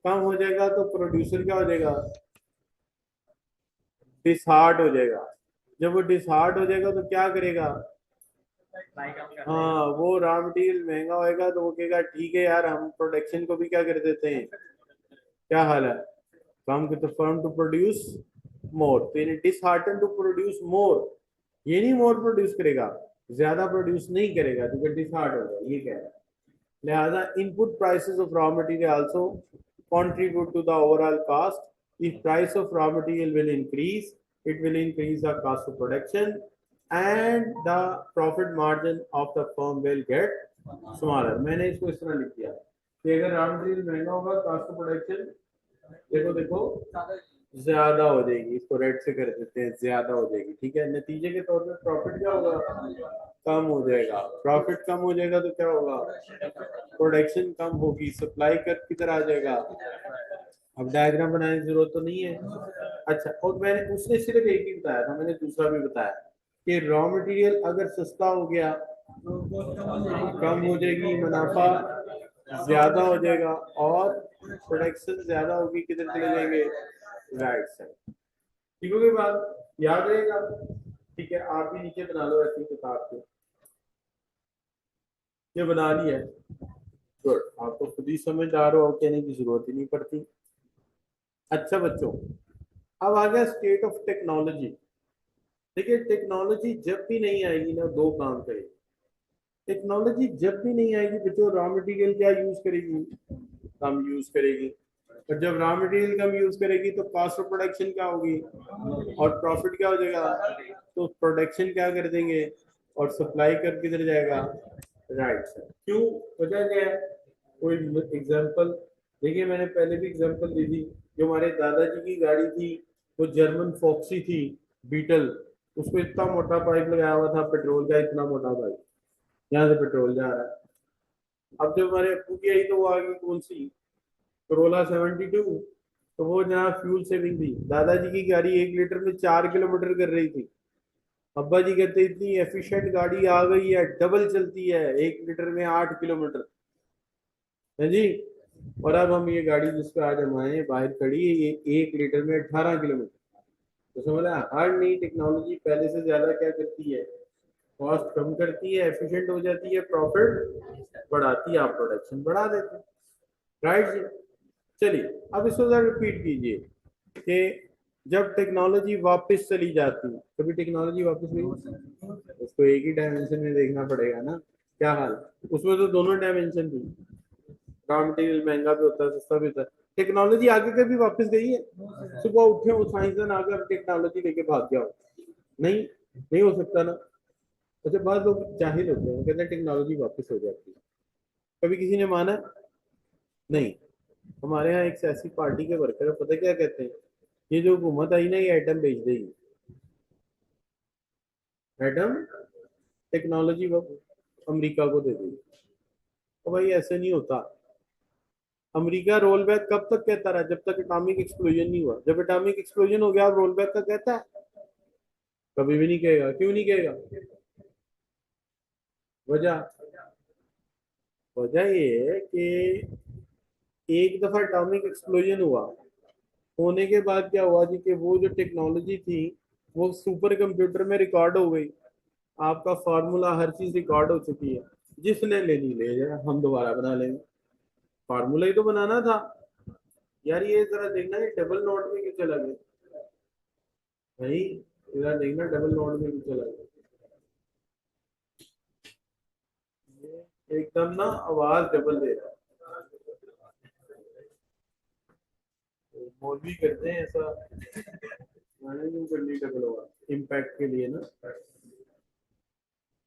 कम हो जाएगा तो प्रोड्यूसर क्या हो जाएगा? डिसहार्ट हो जाएगा। जब वो डिसहार्ट हो जाएगा तो क्या करेगा? हाँ, वो रॉ मटेरियल महंगा होएगा तो वो कहेगा ठीक है यार, हम प्रोडक्शन को भी क्या कर देते हैं, क्या हाल है, काम के तो फर्म टू प्रोड्यूस मोर। तो यानी डिसहार्टन टू प्रोड्यूस मोर, ये नहीं मोर प्रोड्यूस करेगा, ज्यादा प्रोड्यूस नहीं करेगा तो डिसहार्ट होगा, ये कह रहा है। लिहाजा input prices of raw material also contribute to the overall cost. If price of raw material will increase, it will increase the cost of production and the profit margin of the firm will get smaller. मैंने इसको इस तरह लिख दिया कि अगर raw material महंगा होगा, कॉस्ट ऑफ प्रोडक्शन देखो ज्यादा हो जाएगी। इसको रेड से कर देते हैं, ज्यादा हो जाएगी, ठीक है। नतीजे के तौर पे प्रॉफिट क्या होगा? कम हो जाएगा। प्रॉफिट कम हो जाएगा तो क्या होगा? प्रोडक्शन कम होगी, सप्लाई कर्व किधर आ जाएगा? अब डायग्राम बनाने की जरूरत तो नहीं है। अच्छा, और मैंने उसने सिर्फ एक ही बताया था, मैंने दूसरा भी बताया कि रॉ मटेरियल अगर सस्ता हो गया कम हो जाएगी, मुनाफा ज्यादा हो जाएगा और प्रोडक्शन ज्यादा होगी, किधर चले जाएंगे, राइट साइड। ठीक होगी बात, याद रहेगा। ठीक है, आप भी नीचे बना लो ऐसी किताब को, ये बना ली है, गुड। आपको खुद ही समझदार हो, कहने की जरूरत ही नहीं पड़ती। अच्छा बच्चों, अब आ गया स्टेट ऑफ टेक्नोलॉजी। देखिए टेक्नोलॉजी जब भी नहीं आएगी ना, दो काम करेगी। टेक्नोलॉजी जब भी नहीं आएगी बच्चों, रॉ मटेरियल क्या यूज करेगी, कम यूज करेगी। और जब रॉ मटेरियल कम यूज करेगी तो कॉस्ट ऑफ प्रोडक्शन क्या होगी और प्रॉफिट क्या हो जाएगा। तो प्रोडक्शन क्या कर देंगे और सप्लाई कर किधर जाएगा, राइट सर। क्यों, वजह क्या है, कोई एग्जांपल देखिए, मैंने पहले भी एग्जांपल दी थी। जो हमारे दादाजी की गाड़ी थी वो जर्मन फॉक्सी थी, बीटल। उसको इतना मोटा पाइप लगाया हुआ था पेट्रोल का, इतना मोटा पाइप, यहाँ से पेट्रोल जा रहा है। अब जब हमारे अप्पू की आई तो वो आ गई कौन सी, कोरोला 72। तो वो जनाब फ्यूल सेविंग थी। दादाजी की गाड़ी 1 लीटर में 4 किलोमीटर कर रही थी। अब्बा जी कहते इतनी एफिशिएंट गाड़ी आ गई है, डबल चलती है, 1 लीटर में 8 किलोमीटर है जी। और अब हम ये गाड़ी जिस पे आज हम आए हैं बाहर खड़ी है, ये 1 लीटर में 18 किलोमीटर। तो समझ हर नई टेक्नोलॉजी पहले से ज्यादा क्या करती है, कॉस्ट कम करती है, एफिशिएंट हो जाती है, प्रॉफिट बढ़ाती है, आप प्रोडक्शन बढ़ा देते हैं, राइट जी। चलिए अब इसको जरा रिपीट कीजिए कि जब टेक्नोलॉजी वापस चली जाती है, कभी टेक्नोलॉजी वापस नहीं, उसको एक ही डायमेंशन में देखना पड़ेगा ना, क्या हाल। उसमें तो दोनों डायमेंशन थी, रॉ मटेरियल महंगा भी होता है, सस्ता भी होता है। टेक्नोलॉजी आगे कभी वापस गई है, सुबह उठे हो साइंसदान आकर टेक्नोलॉजी लेके भाग गया हो, नहीं, नहीं हो सकता ना। अच्छा, बाद लोग जाहिल होते हैं, कहते हैं टेक्नोलॉजी वापस हो जाती है, कभी किसी ने माना नहीं। हमारे यहाँ एक सियासी पार्टी के वर्कर है, पता क्या कहते हैं, ये जो हुकूमत आई ना ये एटम बेच देगी, एटम टेक्नोलॉजी वो अमेरिका को दे देगी। तो भाई ऐसे नहीं होता। अमेरिका रोल बैक कब तक कहता रहा, जब तक एटॉमिक एक्सप्लोजन नहीं हुआ। जब एटॉमिक एक्सप्लोजन हो गया अब रोल बैक का कहता है, कभी भी नहीं कहेगा। क्यों नहीं कहेगा, वजह, वजह ये है कि एक दफा एटॉमिक एक्सप्लोजन हुआ, होने के बाद क्या हुआ जी कि वो जो टेक्नोलॉजी थी वो सुपर कंप्यूटर में रिकॉर्ड हो गई। आपका फार्मूला हर चीज रिकॉर्ड हो चुकी है, जिसने लेनी ले जाए, हम दोबारा बना लेंगे। फार्मूला ही तो बनाना था यार। ये जरा देखना, ये डबल नोट में क्यों चला गया भाई, जरा देखना डबल नोट में क्यों चला गया। ये एकदम ना आवाज डबल दे रहा है, मौलवी करते हैं ऐसा, मैंने क्यों करनी डबल आवाज इम्पैक्ट के लिए ना।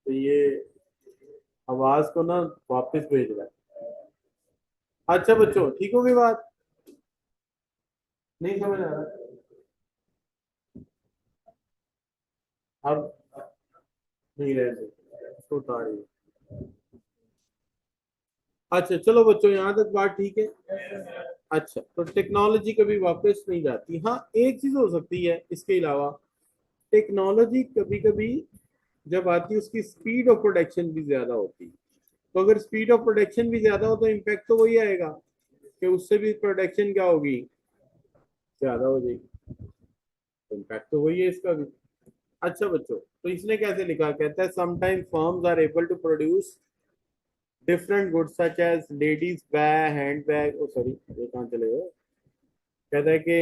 तो ये आवाज को ना वापस भेज रहा है। अच्छा बच्चों, ठीक होगी बात, नहीं समझ आ रहा अब, नहीं रहने इसको उतारिए। अच्छा चलो बच्चों, यहाँ तक बात ठीक है। अच्छा, तो टेक्नोलॉजी कभी वापस नहीं जाती। हाँ एक चीज हो सकती है इसके अलावा, टेक्नोलॉजी कभी कभी जब आती है उसकी स्पीड ऑफ प्रोडक्शन भी ज्यादा होती है। तो अगर स्पीड ऑफ प्रोडक्शन भी ज्यादा हो तो इम्पैक्ट तो वही आएगा कि उससे भी प्रोडक्शन क्या होगी, ज्यादा हो जाएगी, इम्पैक्ट तो वही है इसका भी। अच्छा बच्चों, तो इसने कैसे लिखा, कहता है sometime firms are able to produce different goods such as ladies bag, hand bag, oh sorry ये कहाँ चले गए। कहता है कि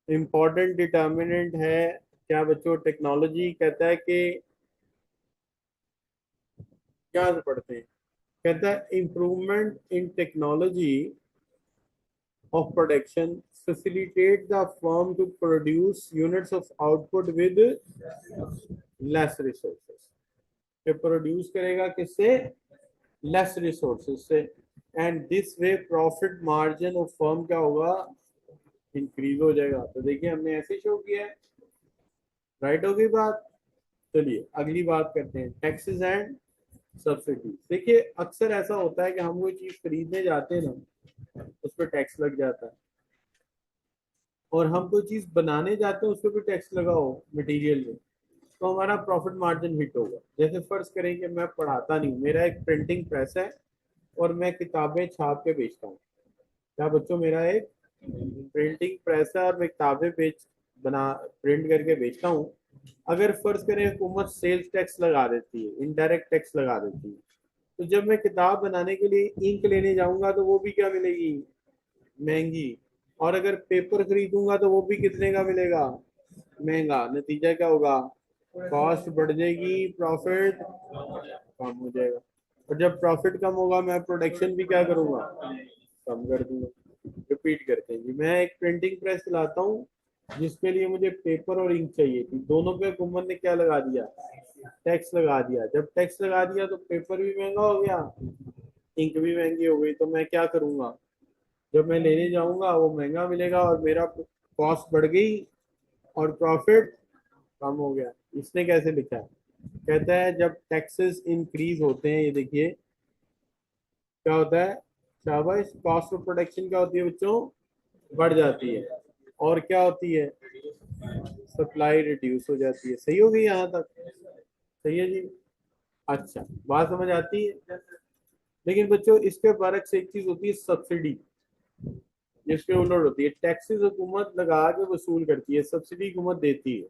इम्पोर्टेंट डिटर्मिनेंट है क्या बच्चों, टेक्नोलॉजी। कहता है कि क्या से पढ़ते हैं, कहता है improvement in technology of production facilitate the firm to produce units of output with less resources। ये प्रोड्यूस करेगा किससे, लेस रिसोर्सेज से, and this way profit margin of firm क्या होगा, इंक्रीज हो जाएगा। तो देखिए हमने ऐसे शो किया है, राइट हो गई बात। चलिए अगली बात करते हैं, टैक्सेस एंड सब्सिडी। देखिए अक्सर ऐसा होता है कि हम कोई चीज खरीदने जाते हैं ना, उस पर टैक्स लग जाता है, और हम कोई चीज बनाने जाते हैं उस पर भी टैक्स लगाओ मटेरियल में, तो हमारा प्रॉफिट मार्जिन हिट होगा। जैसे फर्ज करें कि मैं पढ़ाता नहीं हूँ, मेरा एक प्रिंटिंग प्रेस है और मैं किताबें छाप के बेचता हूँ। क्या बच्चों, मेरा एक प्रिंटिंग प्रेस है और मैं किताबें प्रिंट करके बेचता हूँ। अगर फर्ज करें हुकूमत सेल्स टैक्स लगा देती है, इनडायरेक्ट टैक्स लगा देती है, तो जब मैं किताब बनाने के लिए इंक लेने जाऊंगा तो वो भी क्या मिलेगी, महंगी। और अगर पेपर खरीदूंगा तो वो भी कितने का मिलेगा, महंगा। नतीजा क्या होगा, कॉस्ट बढ़ जाएगी, प्रॉफिट कम हो जाएगा। और जब प्रॉफिट कम होगा मैं प्रोडक्शन भी क्या करूंगा, कम कर दूंगा। रिपीट करते हैं जी, मैं एक प्रिंटिंग प्रेस चलाता हूँ जिसके लिए मुझे पेपर और इंक चाहिए थी, दोनों पे हुकूमत ने क्या लगा दिया, टैक्स लगा दिया। जब टैक्स लगा दिया तो पेपर भी महंगा हो गया, इंक भी महंगी हो गई। तो मैं क्या करूंगा, जब मैं लेने जाऊंगा वो महंगा मिलेगा और मेरा कॉस्ट बढ़ गई और प्रॉफिट कम हो गया। इसने कैसे लिखा है, कहता है जब टैक्सेस इंक्रीज होते हैं, ये देखिए क्या होता है, शाबाश, कॉस्ट ऑफ प्रोडक्शन क्या होती है बच्चों, बढ़ जाती है। और क्या होती है, सप्लाई रिड्यूस हो जाती है। सही हो गई यहाँ तक, सही है जी। अच्छा, बात समझ आती है। लेकिन बच्चों इसके बरक से एक चीज होती है सब्सिडी, जिसके उलट होती है। टैक्सेस हुकूमत लगा के वसूल करती है, सब्सिडी हुकूमत देती है।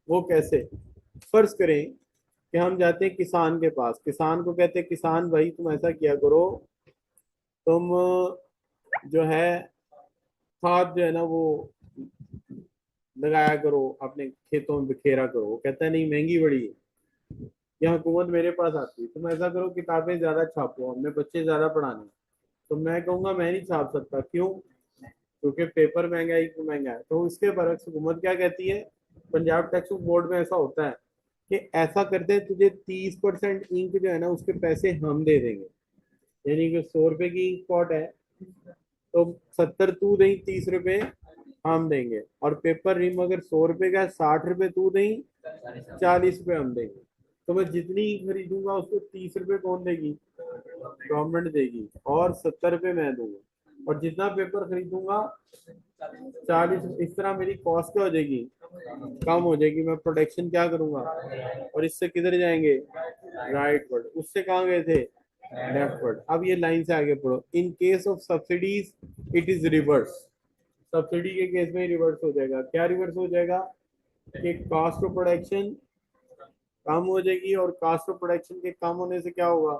वो कैसे, फर्ज करें कि हम जाते हैं किसान के पास, किसान को कहते हैं किसान भाई तुम ऐसा किया करो, तुम जो है खाद जो है ना वो लगाया करो, अपने खेतों में बिखेरा करो। वो कहता है नहीं, महंगी बड़ी है। यहाँ हुकूमत मेरे पास आती है, तुम ऐसा करो किताबें ज्यादा छापो, हमने बच्चे ज्यादा पढ़ाने हैं। तो मैं कहूंगा मैं नहीं छाप सकता, क्यों, क्योंकि पेपर महंगा है, क्यों महंगा है। तो इसके बरक्स हुकूमत क्या कहती है, पंजाब टैक्स बोर्ड में ऐसा होता है कि ऐसा करते हैं, तुझे 30% इंक जो है ना उसके पैसे हम दे देंगे। यानी कि 100 रुपए की इंक पॉट है तो 70 तू दें, 30 रुपए हम देंगे। और पेपर रिम अगर 100 रुपए का है, 60 रुपए तू दें, 40 रुपए हम देंगे। तो मैं जितनी इंक खरीदूंगा उसको 30 रुपए कौन देगी, गवर्नमेंट देगी, और 70 रुपए मैं दूंगा। और जितना पेपर खरीदूंगा 40, इस तरह मेरी कॉस्ट क्या हो जाएगी, कम हो जाएगी। मैं प्रोडक्शन क्या करूंगा, और इससे किधर जाएंगे, राइट वर्ड। उससे कहाँ गए थे, लेफ्ट वर्ड। अब ये लाइन से आगे पढ़ो, in case of subsidies it is reverse. Subsidy के केस में रिवर्स हो जाएगा। क्या रिवर्स हो जाएगा, कि कॉस्ट ऑफ प्रोडक्शन कम हो जाएगी, और कॉस्ट ऑफ प्रोडक्शन के कम होने से क्या होगा,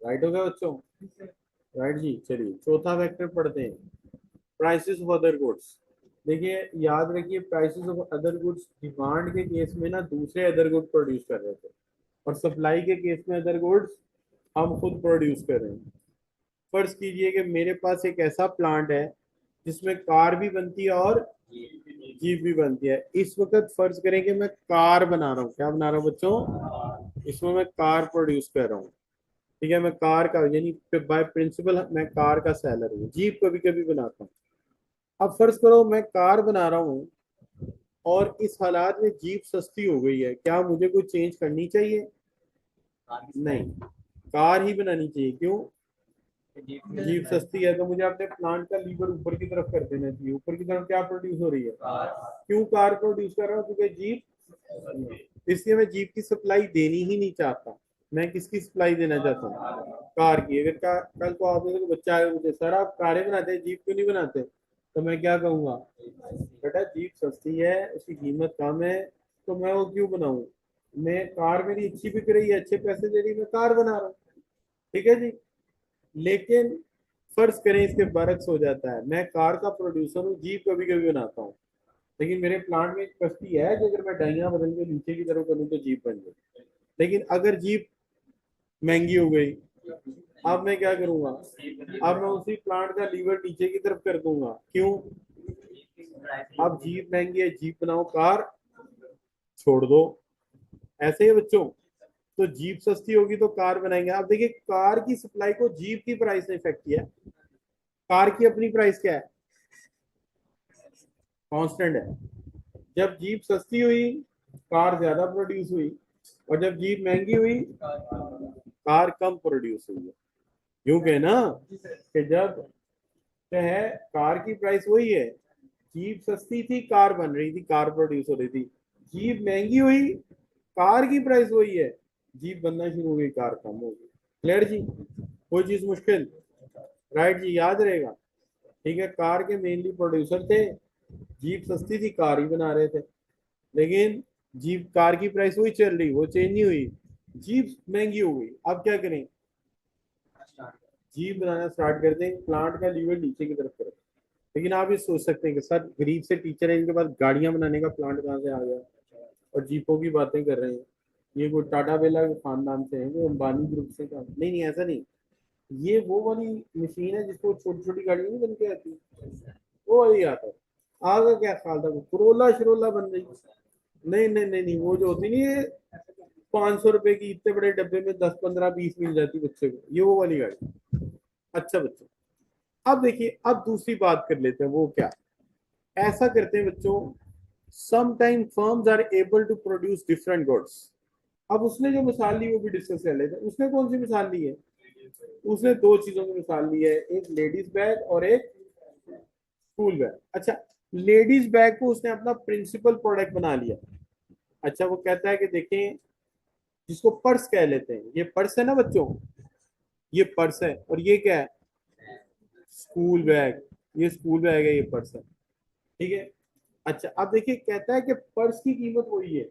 राइट हो गया बच्चों, राइट जी। चलिए चौथा फैक्टर पढ़ते हैं, प्राइसेस ऑफ अदर गुड्स। देखिए याद रखिए, prices of other goods demand के केस में ना दूसरे अदर गुड प्रोड्यूस कर रहे थे, और सप्लाई के केस में अदर गुड्स हम खुद प्रोड्यूस कर रहे हैं। फर्ज कीजिए कि मेरे पास एक ऐसा प्लांट है जिसमें कार भी बनती है और जीप भी बनती है। इस वक्त फर्ज करें कि मैं कार बना रहा हूँ, क्या बना रहा हूँ बच्चों, इसमें मैं कार प्रोड्यूस कर रहा हूँ। ठीक है, मैं कार का यानी बाय प्रिंसिपल मैं कार का सेलर हूँ, जीप कभी कभी बनाता हूँ। अब फर्ज करो मैं कार बना रहा हूँ और इस हालात में जीप सस्ती हो गई है, क्या मुझे कोई चेंज करनी चाहिए, नहीं, कार ही बनानी चाहिए। क्यों, जीप सस्ती है तो मुझे अपने प्लांट का लीवर ऊपर की तरफ कर देना चाहिए। ऊपर की तरफ क्या प्रोड्यूस हो रही है, क्यों कार प्रोड्यूस कर रहा हूँ, क्योंकि जीप, इसलिए मैं जीप की सप्लाई देनी ही नहीं चाहता। मैं किसकी सप्लाई देना चाहता हूँ, कार की। अगर कल को आप लोगों को बच्चा आए मुझे, सर आप कारें बनाते हैं जीप क्यों नहीं बनाते, तो मैं क्या कहूंगा, बेटा जीप सस्ती है, उसकी कीमत कम है, तो मैं वो क्यों बनाऊं। मैं कार मेरी अच्छी बिक रही है, अच्छे पैसे दे रही है, मैं कार बना रहा हूँ। ठीक है जी। लेकिन फर्ज करें इसके बरक्स हो जाता है, मैं कार का प्रोड्यूसर हूँ, जीप कभी कभी बनाता हूँ, लेकिन मेरे प्लांट में एक कश्ती है कि अगर मैं डाइयां बदल के नीचे की तरफ करूँ तो जीप बन जाए। लेकिन अगर जीप महंगी हो गई, अब मैं क्या करूंगा, अब मैं उसी प्लांट का लीवर नीचे की तरफ कर दूंगा। क्यों, अब जीप महंगी है, जीप बनाओ, कार छोड़ दो। ऐसे ही बच्चों, तो जीप सस्ती होगी तो कार बनाएंगे। अब देखिए कार की सप्लाई को जीप की प्राइस ने इफेक्ट किया। कार की अपनी प्राइस क्या है, कांस्टेंट है। जब जीप सस्ती हुई कार ज्यादा प्रोड्यूस हुई, और जब जीप महंगी हुई कार कम प्रोड्यूस हुई है। यूं कहे ना कि जब जो है कार की प्राइस वही है, जीप सस्ती थी कार बन रही थी, कार प्रोड्यूस हो रही थी। जीप महंगी हुई कार की प्राइस वही है, जीप बनना शुरू हो गई, कार कम हो गई। क्लियर जी, कोई चीज मुश्किल, राइट जी, याद रहेगा। ठीक है, कार के मेनली प्रोड्यूसर थे, जीप सस्ती थी, कार ही बना रहे थे, लेकिन जीप कार की प्राइस वही चल रही, वो चेंज नहीं हुई, जीप महंगी हो गई। अब क्या करें, जीप बनाना स्टार्ट कर दें, प्लांट का लीवर नीचे की तरफ करें। लेकिन आप ये सोच सकते हैं कि सर गरीब से टीचर है, इनके पास गाड़ियां बनाने का प्लांट कहाँ से आ गया, और जीपों की बातें कर रहे हैं, ये कोई टाटा बिरला के खानदान से है, कोई अंबानी ग्रुप से का नहीं, नहीं ऐसा नहीं। ये वो वाली मशीन है जिसको छोटी छोटी गाड़ियां नहीं बन के आती, वो वाली आता है। आगे क्या ख्याल था, करोला शरोला बन रही, नहीं नहीं नहीं नहीं, वो जो होती नहीं है 500 रुपए की, इतने बड़े डब्बे में 10 15 20 मिल जाती बच्चे को, ये वो वाली गाड़ी। अच्छा बच्चों, अब देखिए, अब दूसरी बात कर लेते हैं, वो क्या, ऐसा करते हैं बच्चों, sometime firms are able to produce different goods. अब उसने जो मिसाल ली वो भी डिस्कस कर लेते हैं। उसने कौन सी मिसाल ली है, उसने दो चीजों की मिसाल ली है, एक लेडीज बैग और एक स्कूल बैग। अच्छा, लेडीज बैग को उसने अपना प्रिंसिपल प्रोडक्ट बना लिया। अच्छा, वो कहता है कि देखें, जिसको पर्स कह लेते हैं, ये पर्स है ना बच्चों, ये पर्स है, और ये क्या है, स्कूल बैग, ये स्कूल बैग है, ये पर्स है, ठीक है। अच्छा, अब देखिए, कहता है कि पर्स की कीमत वही है,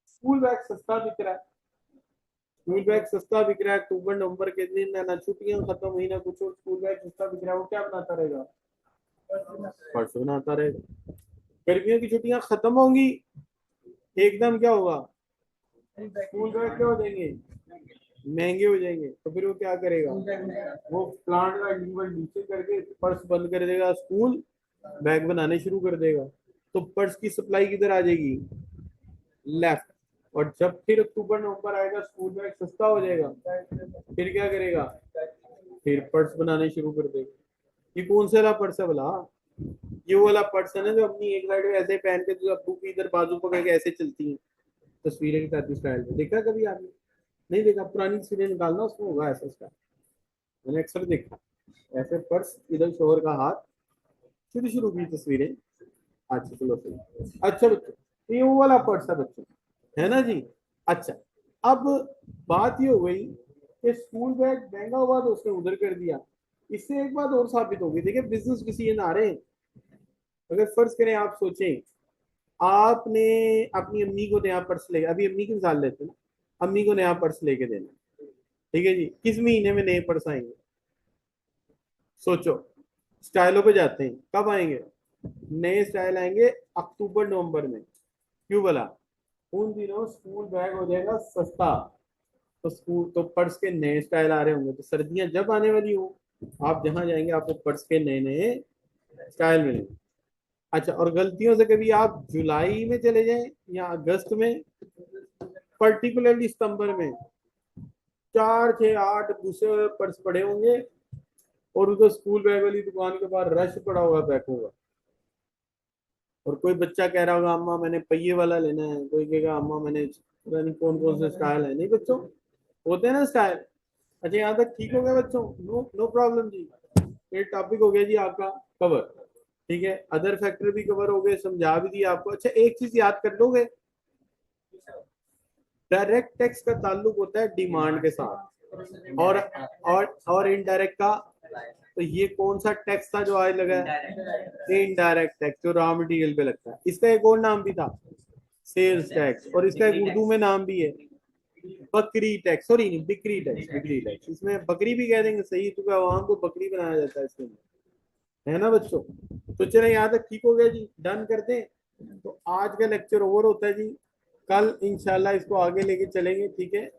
स्कूल बैग सस्ता बिक रहा है, स्कूल बैग सस्ता बिक रहा है, अक्टूबर नवंबर के दिन ना छुट्टियां खत्म हुई ना कुछ, और स्कूल बैग सस्ता बिक रहा है, वो क्या बनाता रहेगा, पर्स बनाता रहेगा। गर्मियों की छुट्टियां खत्म होंगी, एकदम क्या होगा, स्कूल बैग क्या हो जाएंगे, महंगे हो जाएंगे, तो फिर वो क्या करेगा, वो प्लांट का लीवर नीचे करके पर्स बंद कर देगा, स्कूल बैग बनाने शुरू कर देगा। तो पर्स की सप्लाई किधर आ जाएगी, लेफ्ट। और जब फिर अक्टूबर नवंबर आएगा, स्कूल बैग सस्ता हो जाएगा, फिर क्या करेगा, फिर पर्स बनाने शुरू कर देगा। ये कौन सा वाला पर्स है भला, ये वो वाला पर्स है ना जो अपनी एक साइड में ऐसे पहन के जो अब्बू की इधर बाजू पकड़ के ऐसे चलती है, तस्वीरें के साथ स्टाइल में, देखा कभी आपने, नहीं देखा, पुरानी तस्वीरें निकालना, उसमें होगा ऐसा स्टाइल, मैंने अक्सर देखा, ऐसे पर्स, इधर शोहर का हाथ, शुरू शुरू की तस्वीरें। अच्छा चलो सही, अच्छा बच्चों, तो ये वो वाला पर्स है बच्चों, है ना जी। अच्छा, अब बात ये हो गई कि स्कूल बैग महंगा हुआ तो उसने उधर कर दिया। इससे एक बात और साबित होगी, देखिए बिजनेस डिसीजन आ रहे हैं। अगर फर्ज करें, आप सोचें, आपने अपनी अम्मी को नया पर्स ले, अभी अम्मी की मिसाल लेते हैं ना, अम्मी को नया पर्स लेके देना, ठीक है जी, किस महीने में नए पर्स आएंगे, सोचो, स्टाइलों पे जाते हैं, कब आएंगे, नए स्टाइल आएंगे अक्टूबर नवंबर में, क्यों बोला, उन दिनों स्कूल बैग हो जाएगा सस्ता, तो स्कूल तो पर्स के नए स्टाइल आ रहे होंगे, तो सर्दियां जब आने वाली हो, आप जहां जाएंगे आपको पर्स के नए नए स्टाइल मिलेंगे। अच्छा, और गलतियों से कभी आप जुलाई में चले जाएं या अगस्त में, पर्टिकुलरली सितंबर में 4 6 8 दूसरे पर्स पड़े होंगे, और उधर स्कूल बैग वाली दुकान के बाहर रश पड़ा होगा बैगों का, और कोई बच्चा कह रहा होगा अम्मा मैंने पहिए वाला लेना है, कोई कहेगा अम्मा मैंने पता नहीं कौन कौन से स्टाइल है, नहीं बच्चों, होते हैं ना स्टाइल। अच्छा, यहाँ तक ठीक हो गया बच्चों, नो नो प्रॉब्लम जी, ये टॉपिक हो गया जी आपका कवर, ठीक है, अदर फैक्टर भी कवर हो गए, समझा भी दिया आपको। अच्छा, एक चीज याद कर लोगे, डायरेक्ट टैक्स का ताल्लुक होता है डिमांड के साथ, और इनडायरेक्ट का, तो ये कौन सा टैक्स था जो आज लगा है, इनडायरेक्ट टैक्स, जो रॉ मटेरियल पे लगता है। इसका एक और नाम भी था, सेल्स टैक्स, और इसका एक उर्दू में नाम भी है, बकरी टैक्स, सॉरी नहीं, बिक्री टैक्स, बिक्री टैक्स, इसमें बकरी भी कह देंगे सही, क्योंकि आवाम को बकरी बनाया जाता है इसके अंदर, है ना बच्चों। तो चले, यहाँ तक ठीक हो गया जी, डन करते हैं। तो आज का लेक्चर ओवर होता है जी, कल इंशाल्लाह इसको आगे लेके चलेंगे, ठीक है।